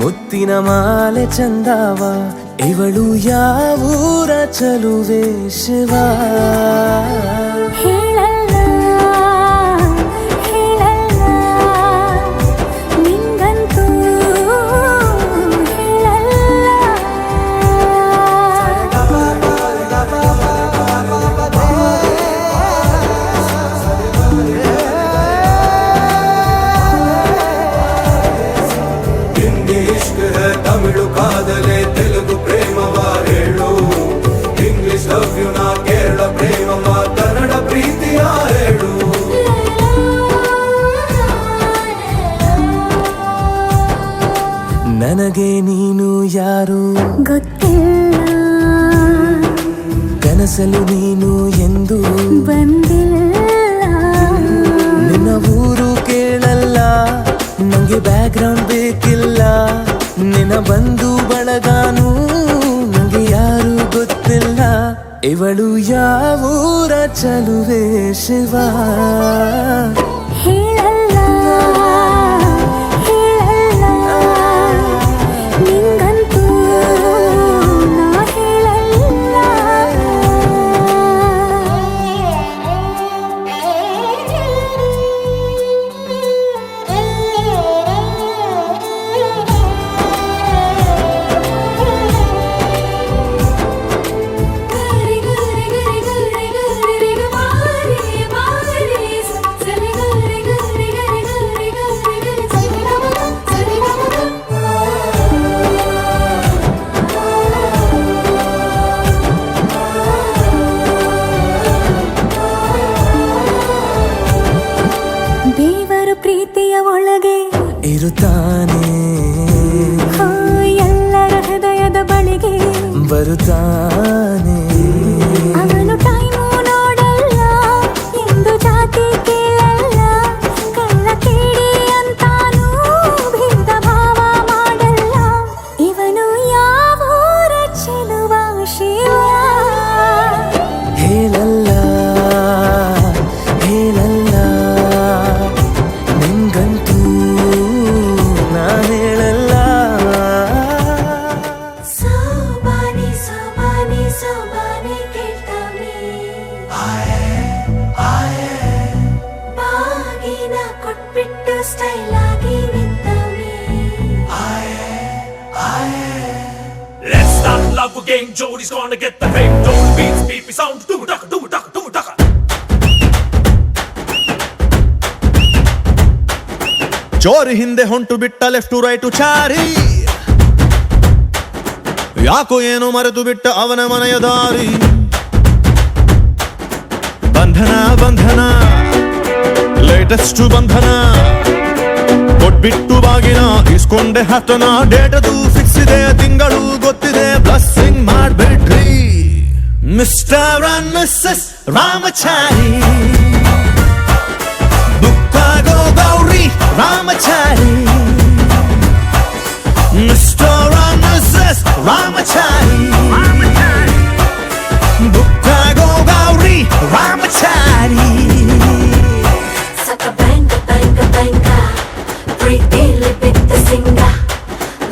ಮುತ್ತಿನ ಮಾಲೆ ಚಂದಾವ, ಇವಳು ಯಾವೂರ ಚಲುವೆ ಶಿವ. ತಮಿಳು ಕಾದಲೆ ತೆಲುಗು ಪ್ರೇಮವ ಹೇಳು, ಇಂಗ್ಲಿಷ್ ಲವ್ ಯು ನಾ ಕೇರಳ ಪ್ರೇಮವ ಕನ್ನಡ ಪ್ರೀತಿ ಇವಳು ಯಾವೂರ ಚಲುವೆ ಶಿವ ಹೇಳಲ್ಲ ಹೇಳಲ್ಲ ನಿಂಗಂತೂ ನಾ ಹೇಳಲ್ಲ ದೇವರು ಪ್ರೀತಿಯ ಒಳಗೆ ಇರುತ್ತಾನೆ ಎಲ್ಲರ ಹೃದಯದ ಬಳಿಗೆ ಬರುತ್ತಾನೆ ಅವನು ಟೈಮು ನೋಡಲ್ಲ ಎಂದು ಜಾತಿ ಕೇಳಲ್ಲ ಕಳ್ಳ ಕೇಳಿ ಅಂತಾನೂ ಭೇದ ಭಾವ ಮಾಡಲ್ಲ ಇವನು ಯಾವೂರ ಚೆಲುವ ಶಿವ ಹೇಳಲ್ಲ ಹೇಳಲ್ಲ ನಿಂಗಂತೂ ನಾ ಹೇಳಲ್ಲ ಸೋಬಾನೆ ಸೋಬಾನೆ ಸೋಬಾನೆ ಕೇಳ್ತಾನೆ ಬಾಗಿನ ಕೊಟ್ಬಿಟ್ಟು ಸ್ಟೈಲ್ ಆಗಿ ನಿಂತವನೆ Let's start love again. Jody's gonna get the fame. Don't beats, beepy sound. Do duck, do duck, do duck. ಚೋರಿ ಹಿಂದೆ ಹೊಂಟು ಬಿಟ್ಟ ಲೆಫ್ಟ್ ಟು ರೈಟು ಚಾರಿ ಯಾಕೋ ಏನು ಮರೆತು ಬಿಟ್ಟ ಅವನ ಮನೆಯ ದಾರಿ ಬಂಧನ ಬಂಧನ ಲೇಟೆಸ್ಟ್ ಬಂಧನ ಕೊಟ್ಬಿಟ್ಟು ಬಾಗಿನ ಇಸ್ಕೊಂಡೆ ಹತ್ತನ ಡೇಟದು ಫಿಕ್ಸ್ ಇದೆ ತಿಂಗಳು ಗೊತ್ತಿದೆ ಬ್ಲಸ್ಸಿಂಗ್ ಮಾಡ್ಬಿಟ್ರಿ ಮಿಸ್ಟರ್ ಅಂಡ್ ಮಿಸ್ಸಸ್ ರಾಮಚಾರಿ ಬುಕ್ಕಾಗೋ Gowri Ramachari mister and missus Ramachari ಬುಕ್ಕಾಗೋ Gowri Ramachari Saka banga banga banga ಪ್ರೀತಿಲಿ ಬಿದ್ದ ಸಿಂಗ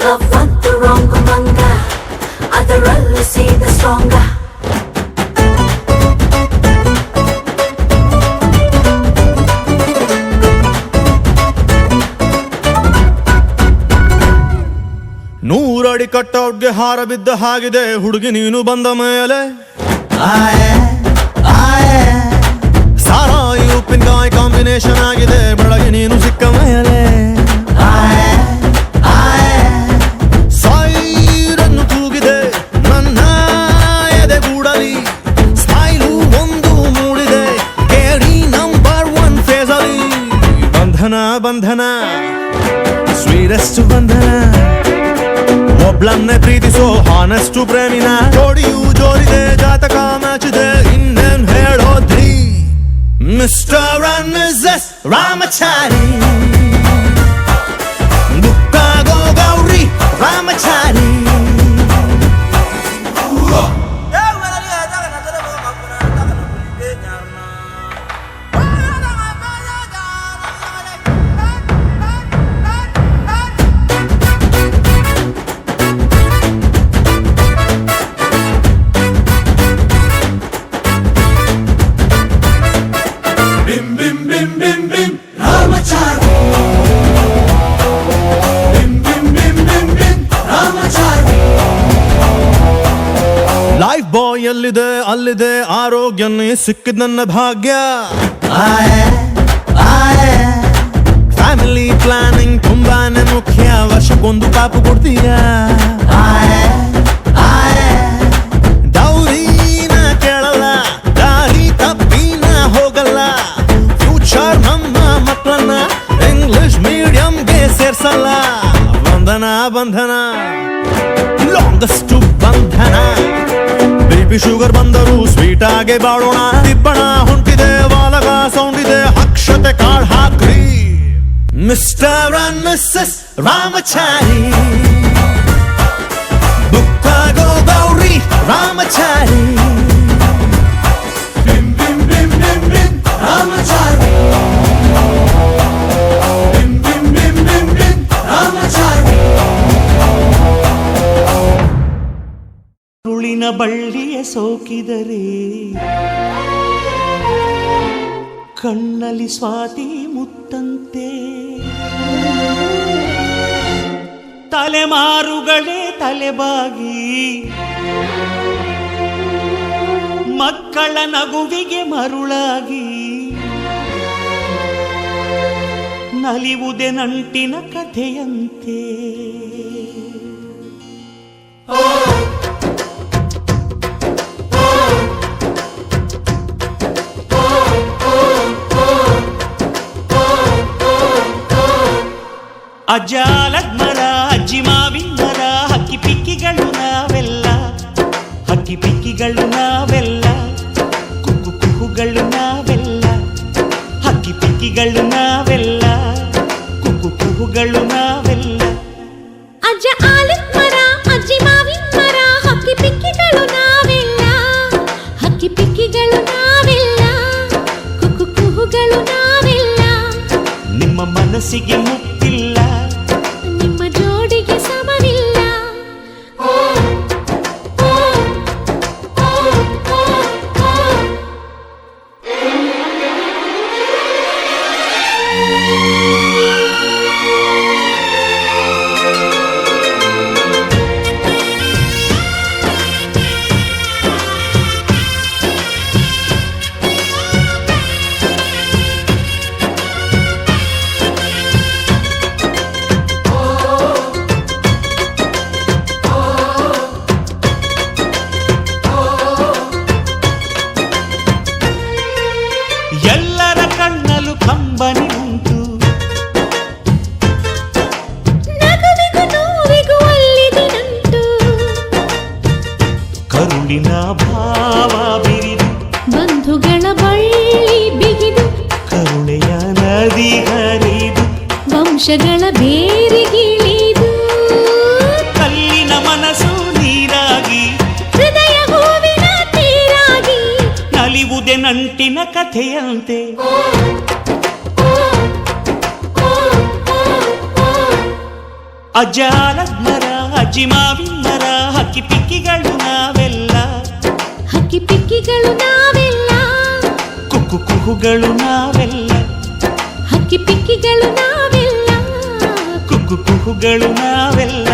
ಲವ್ ಅಂತ ರಾಂಗ್ ಮಂಗ ಅದರಲ್ಲಿ ಸೀದ ಸ್ಟ್ರಾಂಗ ನೂರಡಿ ಕಟ್ಔಟ್ಗೆ ಹಾರ ಬಿದ್ದ ಹಾಗಿದೆ ಹುಡುಗಿ ನೀನು ಬಂದ ಮೇಲೆ ಸಾರಾಯಿ ಉಪ್ಪಿನಕಾಯಿ ಕಾಂಬಿನೇಷನ್ ಆಗಿದೆ ಬೆಳಗ್ಗೆ ನೀನು ಸಿಕ್ಕ ಮೇಲೆ ಸಾಯಿರನ್ನು ಕೂಗಿದೆ ನನ್ನ ಎದೆಗೂಡಲಿ ಸ್ಮೈಲು ಒಂದು ಮೂಡಿದೆ ಕೇಳಿ ನಂಬರ್ 1 ಫೇಸಲ್ಲಿ ಬಂಧನ ಬಂಧನ ಸ್ವೀರೆಸ್ಟ್ ಬಂಧನ ಒಬ್ಳನ್ನೇ ಪ್ರೀತಿಸೋ ಹಾನೆಸ್ಟ್ ಪ್ರೇಮಿನ ಜೋಡಿಯು ಜೋರಿದೆ ಜಾತಕ ಮ್ಯಾಚಿದೆ ಇನ್ನೇನ್ ಹೇಳೋದ್ರಿ ಮಿಸ್ಟರ್ ಅಂಡ್ ಮಿಸ್ಸಸ್ ರಾಮಚಾರಿ ಬುಕ್ಕಾಗೋ ಗೌರಿ ರಾಮಚಾರಿ ಲೈಫ್ ಬಾಯ್ ಎಲ್ಲಿದೆ ಅಲ್ಲಿದೆ ಆರೋಗ್ಯನೇ ಸಿಕ್ಕಿದ ನನ್ನ ಭಾಗ್ಯ ಫ್ಯಾಮಿಲಿ ಪ್ಲಾನಿಂಗ್ ತುಂಬಾನೇ ಮುಖ್ಯ ವರ್ಷಕ್ಕೊಂದು ಪಾಪು ಕೊಡ್ತೀಯಾ ದೌರಿನ ಕೇಳಲ್ಲ ದಾರಿ ತಪ್ಪಿನ ಹೋಗಲ್ಲ ಫ್ಯೂಚರ್ ನಮ್ಮ ಮಕ್ಕಳನ್ನ ಇಂಗ್ಲಿಷ್ ಮೀಡಿಯಂಗೆ ಸೇರ್ಸಲ್ಲ ಬಂಧನ ಬಂಧನ ಲಾಂಗೆಸ್ಟ್ ಬಂಧನ ಬೇಬಿ ಶುಗರ್ ಬಂದರು ಸ್ವೀಟ್ ಆಗಿ ಬಾಳೋಣ ತಿಪ್ಪಣ ಹೊಂಟಿದೆ ವಾಲಗ ಸೌಂಡ್ ಇದೆ ಅಕ್ಷತೆ ಕಾಳ್ ಹಾಕ್ರಿ ಮಿಸ್ಟರ್ ಅಂಡ್ ಮಿಸ್ಸಸ್ ರಾಮಚಾರಿ ಬುಕ್ಕಾಗೋ ಗೌರಿ ರಾಮಚಾರಿ ಹೂವಿನ ಬಳ್ಳಿಯ ಸೋಕಿದರೆ ಕಣ್ಣಲ್ಲಿ ಸ್ವಾತಿ ಮುತ್ತಂತೆ ತಲೆಮಾರುಗಳೇ ತಲೆಬಾಗಿ ಮಕ್ಕಳ ನಗುವಿಗೆ ಮರುಳಾಗಿ ನಲಿವುದೆ ನಂಟಿನ ಕಥೆಯಂತೆ ಅಜ್ಜಾಲದ ಮರ ಅಜ್ಜಿ ಮಾವಿನ ಮರ ಹಕ್ಕಿ ಪಿಕ್ಕಿಗಳು ನಾವೆಲ್ಲ ಹಕ್ಕಿ ಪಿಕ್ಕಿಗಳು ನಾವೆಲ್ಲ ಕುಕ್ಕು ಕುಹುಗಳು ನಾವೆಲ್ಲ ಹಕ್ಕಿ ಪಿಕ್ಕಿಗಳು ನಾವೆಲ್ಲ ಕುಕ್ಕು ಕುಹುಗಳು ನಾವೆಲ್ಲ ಅಜ್ಜ ಆಲದ ಮರ ಅಜ್ಜಿ ಮಾವಿನ ಮರ ಹಕ್ಕಿ ಪಿಕ್ಕಿಗಳು ನಾವೆಲ್ಲ ಹಕ್ಕಿ ಪಿಕ್ಕಿಗಳು ನಾವೆಲ್ಲ ಕುಕ್ಕು ಕುಹುಗಳು ನಾವೆಲ್ಲ ನಿಮ್ಮ ಮನಸ್ಸಿಗೆ ಮುಟ್ಟಿಲ್ಲ ನಿಮ್ಮ ಜೋಡಿಗೆ ಸಮವಿಲ್ಲ ಎಲ್ಲರ ಕಣ್ಣಲು ಕಂಬನಿ ಉಂಟು ನಗುವಿಗೂ ನೋವಿಗೂ ಅಲ್ಲಿದಿನಂಟು ಕರುಳಿನ ಭಾವ ಬಿರಿದು ಬಂಧುಗಳ ಬಳ್ಳಿ ಬಿಗಿದು ಕರುಣೆಯ ನದಿ ಹರಿದು ವಂಶಗಳ ಬೇರಿಗಿಳಿದು ಕಲ್ಲಿನ ಮನಸ್ಸು ನೀರಾಗಿ ಹೃದಯ ಹೂವಿನ ತೀರಾಗಿ ನಲಿವುದೆ ನಂಟಿನ ಕಥೆಯಂತೆ ಅಜ್ಜಾಲದ ಮರ ಅಜ್ಜಿ ಮಾವಿನ ಮರ ಹಕ್ಕಿ ಪಿಕ್ಕಿಗಳು ನಾವೆಲ್ಲ ಹಕ್ಕಿ ಪಿಕ್ಕಿಗಳು ನಾವೆಲ್ಲ ಕುಕ್ಕು ಕುಹುಗಳು ನಾವೆಲ್ಲ ಹಕ್ಕಿ ಪಿಕ್ಕಿಗಳು ನಾವೆಲ್ಲ ಕುಕ್ಕು ಕುಹುಗಳು ನಾವೆಲ್ಲ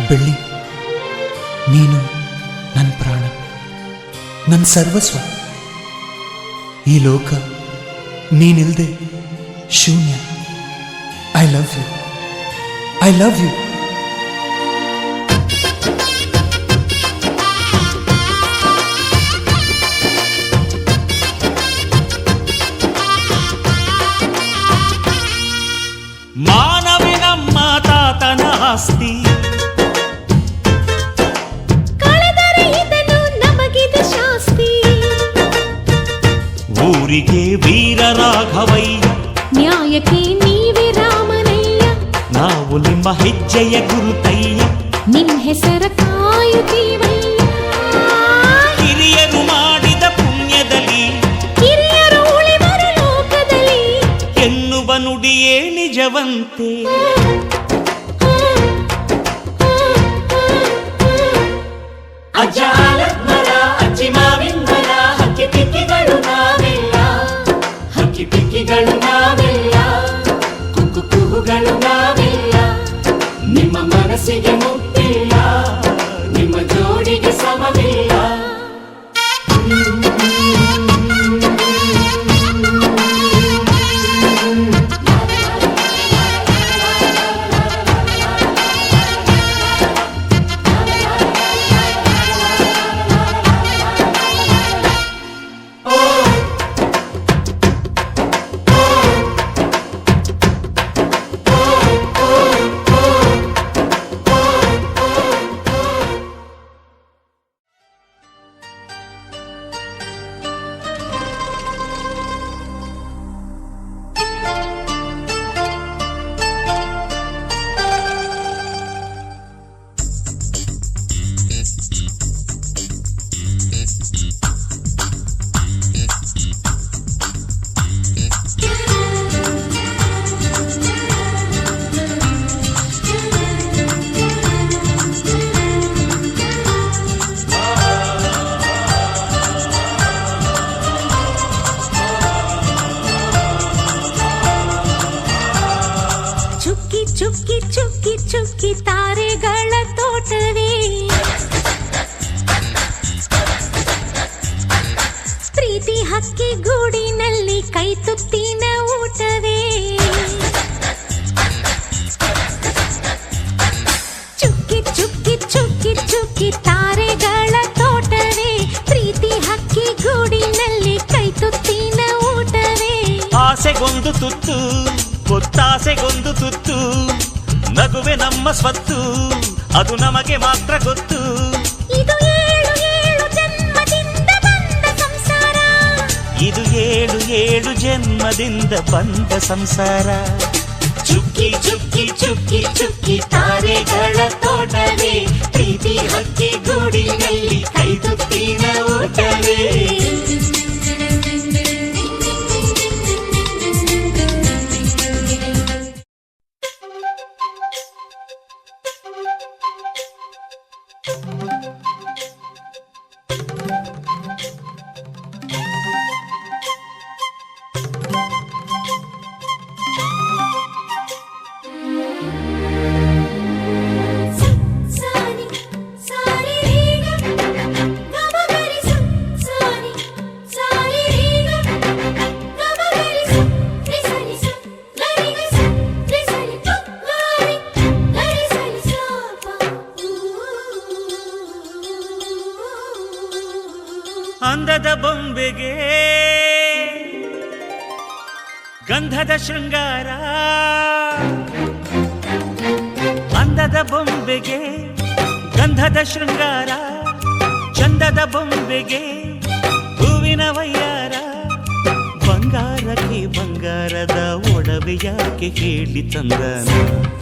ಬೆಳ್ಳಿ, ನೀನು ನನ್ನ ಪ್ರಾಣ, ನನ್ನ ಸರ್ವಸ್ವ. ಈ ಲೋಕ ನೀನಿಲ್ದೆ ಶೂನ್ಯ. I love you, I love you. ಮಾನವೇ ನಮ್ಮ ತಾತನ ಆಸ್ತಿ, ಕಳೆದರೆ ಇದನ್ನು ನಮಗಿದೆ ಶಾಸ್ತಿ. ಊರಿಗೆ ವೀರ ರಾಘವಯ್ಯ, ನ್ಯಾಯಕ್ಕೆ ನೀವೇ ರಾಮನಯ್ಯ. ನಾವು ನಿಮ್ಮ ಹೆಜ್ಜೆಯ ಗುರುತಯ್ಯ. ನಿನ್ ಹೆಸರ ಕಾಯುತ್ತೀವಯ್ಯ. ಹಿರಿಯರು ಮಾಡಿದ ಪುಣ್ಯದಲ್ಲಿ, ಹಿರಿಯರು ಉಳಿವರು ಲೋಕದಲ್ಲಿ ಎನ್ನುವ ನುಡಿಯೇ ನಿಜವಂತೆ. ಅಜ್ಜಾಲದ ಮರ ಅಜ್ಜಿ ಮಾವಿನ ಮರ ಹಕ್ಕಿ ಪಿಕ್ಕಿಗಳು ನಾವೆಲ್ಲ, ಹಕ್ಕಿ ಪಿಕ್ಕಿಗಳು ನಾವೆಲ್ಲ, ಕುಕ್ಕು ಕುಹುಗಳು ನಾವೆಲ್ಲ. ನಿಮ್ಮ ಮನಸ್ಸಿಗೆ ಮುಟ್ಟಿಲ್ಲ, ನಿಮ್ಮ ಜೋಡಿಗೆ ಸಮವಿಲ್ಲ. ಹಕ್ಕಿ ಗೂಡಿನಲ್ಲಿ ಕೈ ತುತ್ತಿನ ಊಟವೇ ಚುಕ್ಕಿ ಚುಕ್ಕಿ ಚುಕ್ಕಿ ಚುಕ್ಕಿ ತಾರೆಗಳ ತೋಟವೇ ಪ್ರೀತಿ ಹಕ್ಕಿ ಗೂಡಿನಲ್ಲಿ ಕೈ ತುತ್ತಿನ ಊಟವೇ ಆಸೆಗೊಂದು ತುತ್ತು ಒತ್ತಾಸೆಗೊಂದು ತುತ್ತು ನಗುವೆ ನಮ್ಮ ಸ್ವತ್ತು ಅದು ನಮಗೆ ಮಾತ್ರ ಗೊತ್ತು ಇದು ಏಳು ಏಳು ಜನ್ಮದಿಂದ ಬಂದ ಸಂಸಾರ ಇದು ಏಳು ಏಳು ಜನ್ಮದಿಂದ ಬಂದ ಸಂಸಾರ ಚುಕ್ಕಿ ಚುಕ್ಕಿ ಚುಕ್ಕಿ ಚುಕ್ಕಿ ತಾರೆಗಳ ತೋಟವೇ ಪ್ರೀತಿ ಹಕ್ಕಿ ಗೂಡಿನಲ್ಲಿ ಕೈ ತುತ್ತಿನ ಊಟವೇ ಸಾರಿ ಸಾರಿ ರೀಗ ಗಮಗರಿ ಸಾರಿ ಸಾರಿ ರೀಗ ಗಮಗರಿ ರಿಸಲಿ ಗರಿ ರಿಸಲಿ ಗರಿ ಸಲಿ ಸಾಪ ಅಂದದ ಬೊಂಬೆಗೆ ಗಂಧದ ಶೃಂಗಾರ ಅಂದದ ಬೊಂಬೆಗೆ ಗಂಧದ ಶೃಂಗಾರ ಚಂದದ ಬೊಂಬೆಗೆ ಹೂವಿನ ವಯ್ಯಾರ ಬಂಗಾರಕ್ಕೆ ಬಂಗಾರದ ಒಡವೆ ಯಾಕೆ ಹೇಳಿ ತಂದನ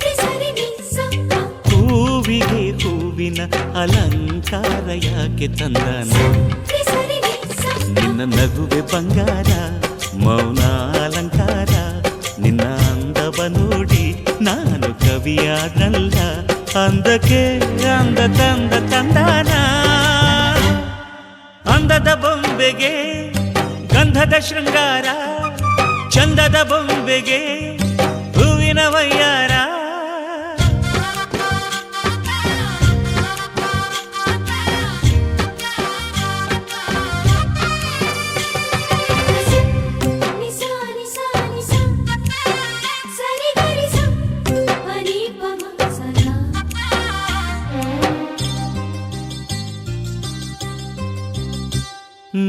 ರಿಸಲಿ ಸಾಪ ಹೂವಿಗೆ ಹೂವಿನ ಅಲಂಕಾರ ಯಾಕೆ ತಂದನ ರಿಸಲಿ ಸಾಪ ನಿನ್ನ ನಗುವೆ ಬಂಗಾರ ಮೌನ ಅಲಂಕಾರ ನಿನ್ನ ಅಂದವ ನೋಡಿ ನಾನು ಕವಿಯಾದಲ್ಲ ಅಂದಕ್ಕೆ ಅಂದ ತಂದ ತಂದಾನ ಅಂದದ ಬೊಂಬೆಗೆ ಗಂಧದ ಶೃಂಗಾರ ಚಂದದ ಬೊಂಬೆಗೆ ಹೂವಿನ ವಯ್ಯಾರ ನಿಸಾನಿ ಸಾನಿ ಸಾ ಸರಿ ಗರಿ ಸಾ ಹರಿ ಪಮ ಸದಾ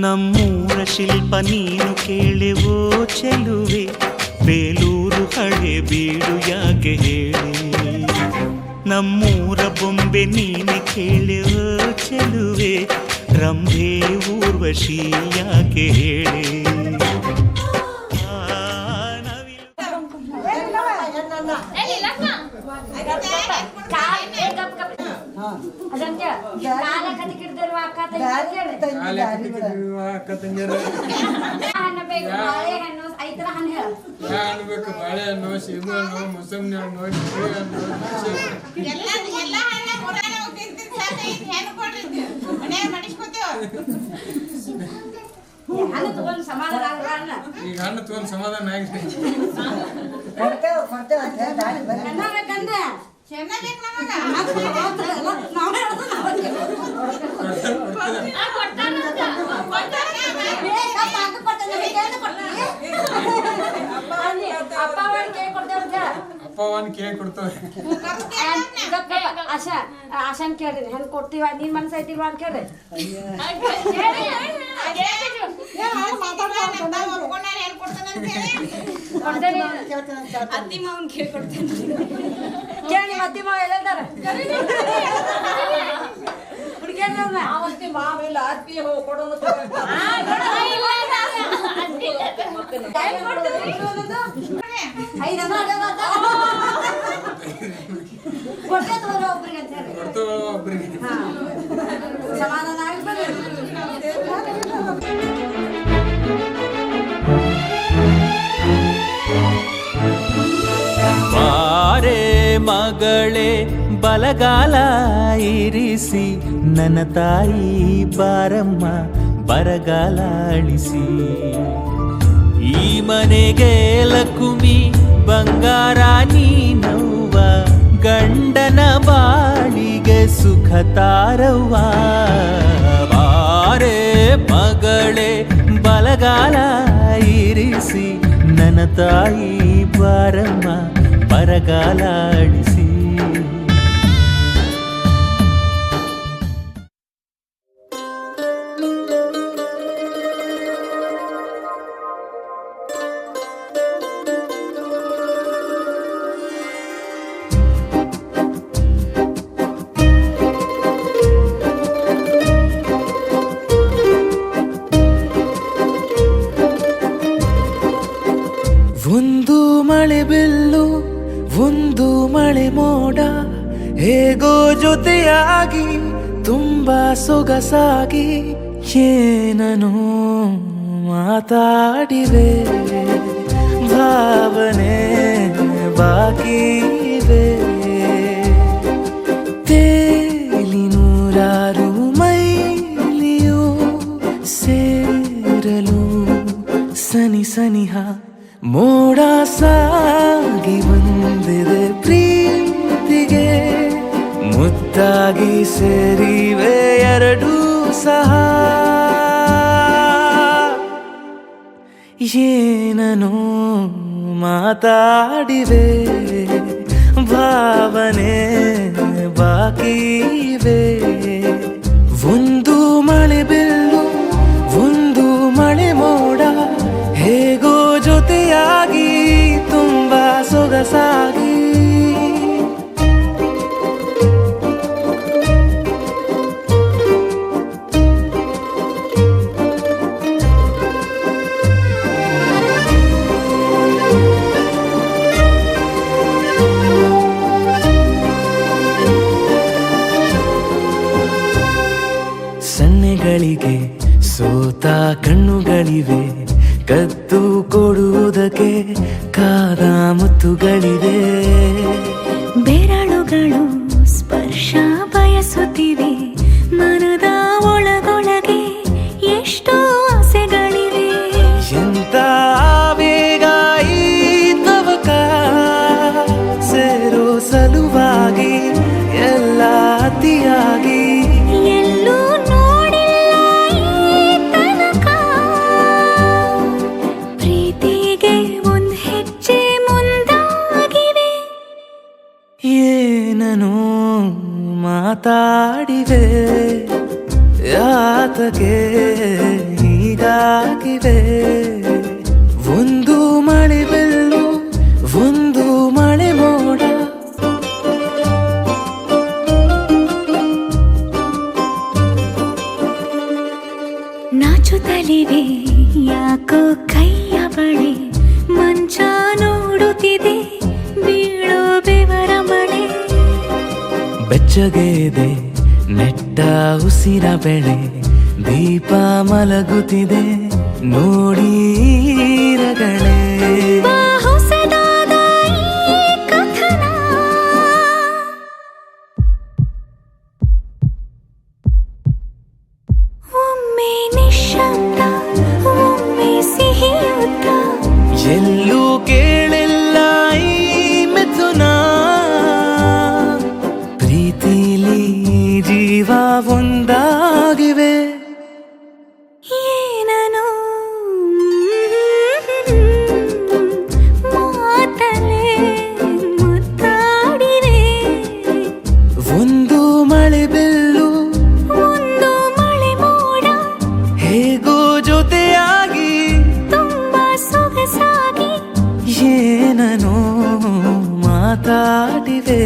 ನಮ್ಮೂರ ಶಿಲ್ಪ ನೀನು ಕೇಳೆವೋ ಚೆಲುವೆ ಬೇಲೂರು ಹಳೆ ಬೀಡು ಯಾಕೆ ಹೇಳಿ ನಮ್ಮೂರ ಬೊಂಬೆ ನೀನೆ ಕೇಳೆವೋ ಚೆಲುವೆ ರಂಭೆ ಊರ್ವಶಿ ಯಾಕೆ ಹೇಳಿ ಅನ್ಬೇಕು ಬಾಳೆಹಣ್ಣು ಸೀಬೆಹಣ್ಣು ಮೊಸಂಬಿ ಹಣ್ಣು ನಿಂಬೆ ಹಣ್ಣು ಈಗ ಹಣ್ಣು ತಗೊಂಡು ಸಮಾಧಾನ ಆಗಿದೆ ಅಪ್ಪ ಒಂದು ಕೇಕ್ ಕೊಡ್ತಾರೆ ಆಶಾನ್ ಕೇಳ್ರಿ ಹೆಂಗ್ ಕೊಡ್ತೀವ ನಿನ್ ಮನ್ಸ ಐತಿಲ್ವಾ ಅಂತ ಕೇಳ್ರಿ ಅತ್ತಿ ಮಾವನ್ ಕೇಳ್ಕೊಡ್ತೇನೆ ಕೇಳಿ ಅತ್ತಿ ಮಾವ ಎಲ್ಲದಾರ ಹುಡುಗಿಯಲ್ಲ ಅವತ್ತಿ ಮಾವಿಲ್ಲ ಅತ್ತಿ ಹೋಗಿ ಕೊಡೋದು ಒಬ್ರಿಗೆ ಅಂತ ಹೇಳಿ ಒಬ್ರಿಗೆ ಸಮಾಧಾನ ಆಗ್ಬೇಕು ಬಾರೆ ಮಗಳೇ ಬಲಗಾಲ ಇರಿಸಿ ನನ್ನ ತಾಯಿ ಬಾರಮ್ಮ ಬರಗಾಲ ಅಳಿಸಿ ಈ ಮನೆಗೆ ಲಕುಮಿ ಬಂಗಾರ ನೀನವ್ವ ಗಂಡನ ಬಾಳಿಗೆ ಸುಖ ತಾರವ್ವ ಬಾರೆ ಮಗಳೇ ಬಲಗಾಲ ಬರಗಾಲ ಇರಿಸಿ ನನ್ನ ತಾಯಿ ಬಾರಮ್ಮ ಬರಗಾಲ ಅಳಿಸಿ. ಒಂದು ಮಳೆ ಬಿಲ್ಲು ಒಂದು ಮಳೆ ಮೋಡ ಹೇಗೋ ಜೊತೆಯಾಗಿ ತುಂಬಾ ಸೊಗಸಾಗಿ ಏನೋ ಮಾತಾಡಿವೆ ಭಾವನೆ ಬಾಕಿ ಇವೆ. ತೇಲಿ ನೂರಾರು ಮೈಲಿಯು ಸೇರಲು ಸನಿ ಸನಿಹ ಮೋಡ ಸಾಗಿ ಬಂದಿದೆ ಪ್ರೀತಿಗೆ ಮುತ್ತಾಗಿ ಸೇರಿವೆ ಎರಡೂ ಸಹ. ಏನೋ ಮಾತಾಡಿವೆ ಭಾವನೆ ಬಾಕಿ ಇವೆ. ಒಂದು ಮಳೆ ಬಿಲ್ಲು ಒಂದು ಮಳೆ ಮೋಡ ಹೇಗೋ ಜೊತೆಯಾಗಿ ತುಂಬಾ ಸೊಗಸಾಗಿ. ಸನ್ನೆಗಳಿಗೆ ಸೋತ ಕಣ್ಣುಗಳಿವೆ ಕದ್ದು ಕೊಡುವುದಕ್ಕೆ ಕಾದ ಮುತ್ತುಗಳಿವೆ. ಬೆರಳುಗಳು ಸ್ಪರ್ಶ ಬಯಸುತ್ತಿವೆ ಮನದ ಒಳಗೊಳಗೆ ಎಷ್ಟೋ ಆಸೆಗಳಿವೆ. ಎಂತ ಬೇಗ ಈ ತವಕ ಸೇರೋ ಸಲುವಾಗಿ ಎಲ್ಲ ಅತಿಯಾಗಿ ಎಲ್ಲೂ ನೋಡಿಲ್ಲ ಈ ತನಕ ಪ್ರೀತಿಗೆ ಒಂದ್ ಹೆಜ್ಜೆ ಮುಂದಾಗಿವೆ. ಏನೋ ಮಾತಾಡಿವೆ ಯಾತಕ್ಕೆ ಹೀಗಾಗಿವೆ. ಒಂದು ಮಳೆ ಬಿಲ್ಲು ಒಂದು ಮಳೆ ಮೋಡ ನಾಚುತ್ತಲಿವೆ ಯಾಕೋ ಕೈಯ ಬಳೆ ಮಂಚ ನೋಡುತ್ತಿದೆ ಬೀಳೋ ಬೆವರ ಮಳೆ. ಬೆಚ್ಚಗೆದೆ ನೆಟ್ಟ ಉಸಿರ ಬೆಳೆ ದೀಪ ಮಲಗುತ್ತಿದೆ ನೋಡಿ ರಗಳೇ. ಹೊಸದಾದ ಈ ಕಥನ ಒಮ್ಮೆ ನಿಶಬ್ದ ಒಮ್ಮೆ ಸಿಹಿಯುತ್ತ ಎಲ್ಲೂ ಕೇಳಿಲ್ಲ ಈ ಮಿಥುನ. ಪ್ರೀತಿಲಿ ಜೀವ ಒಂದಾಗಿವೆ. ಏನೋ ಮಾತಲೆ ಮುತ್ತಾಡಿವೆ. ಒಂದು ಮಳೆ ಬಿಲ್ಲು ಒಂದು ಮಳೆ ಮೋಡ ಹೇಗೋ ಜೊತೆಯಾಗಿ ತುಂಬಾ ಸೊಗಸಾಗಿ ಏನೋ ಮಾತಾಡಿವೆ.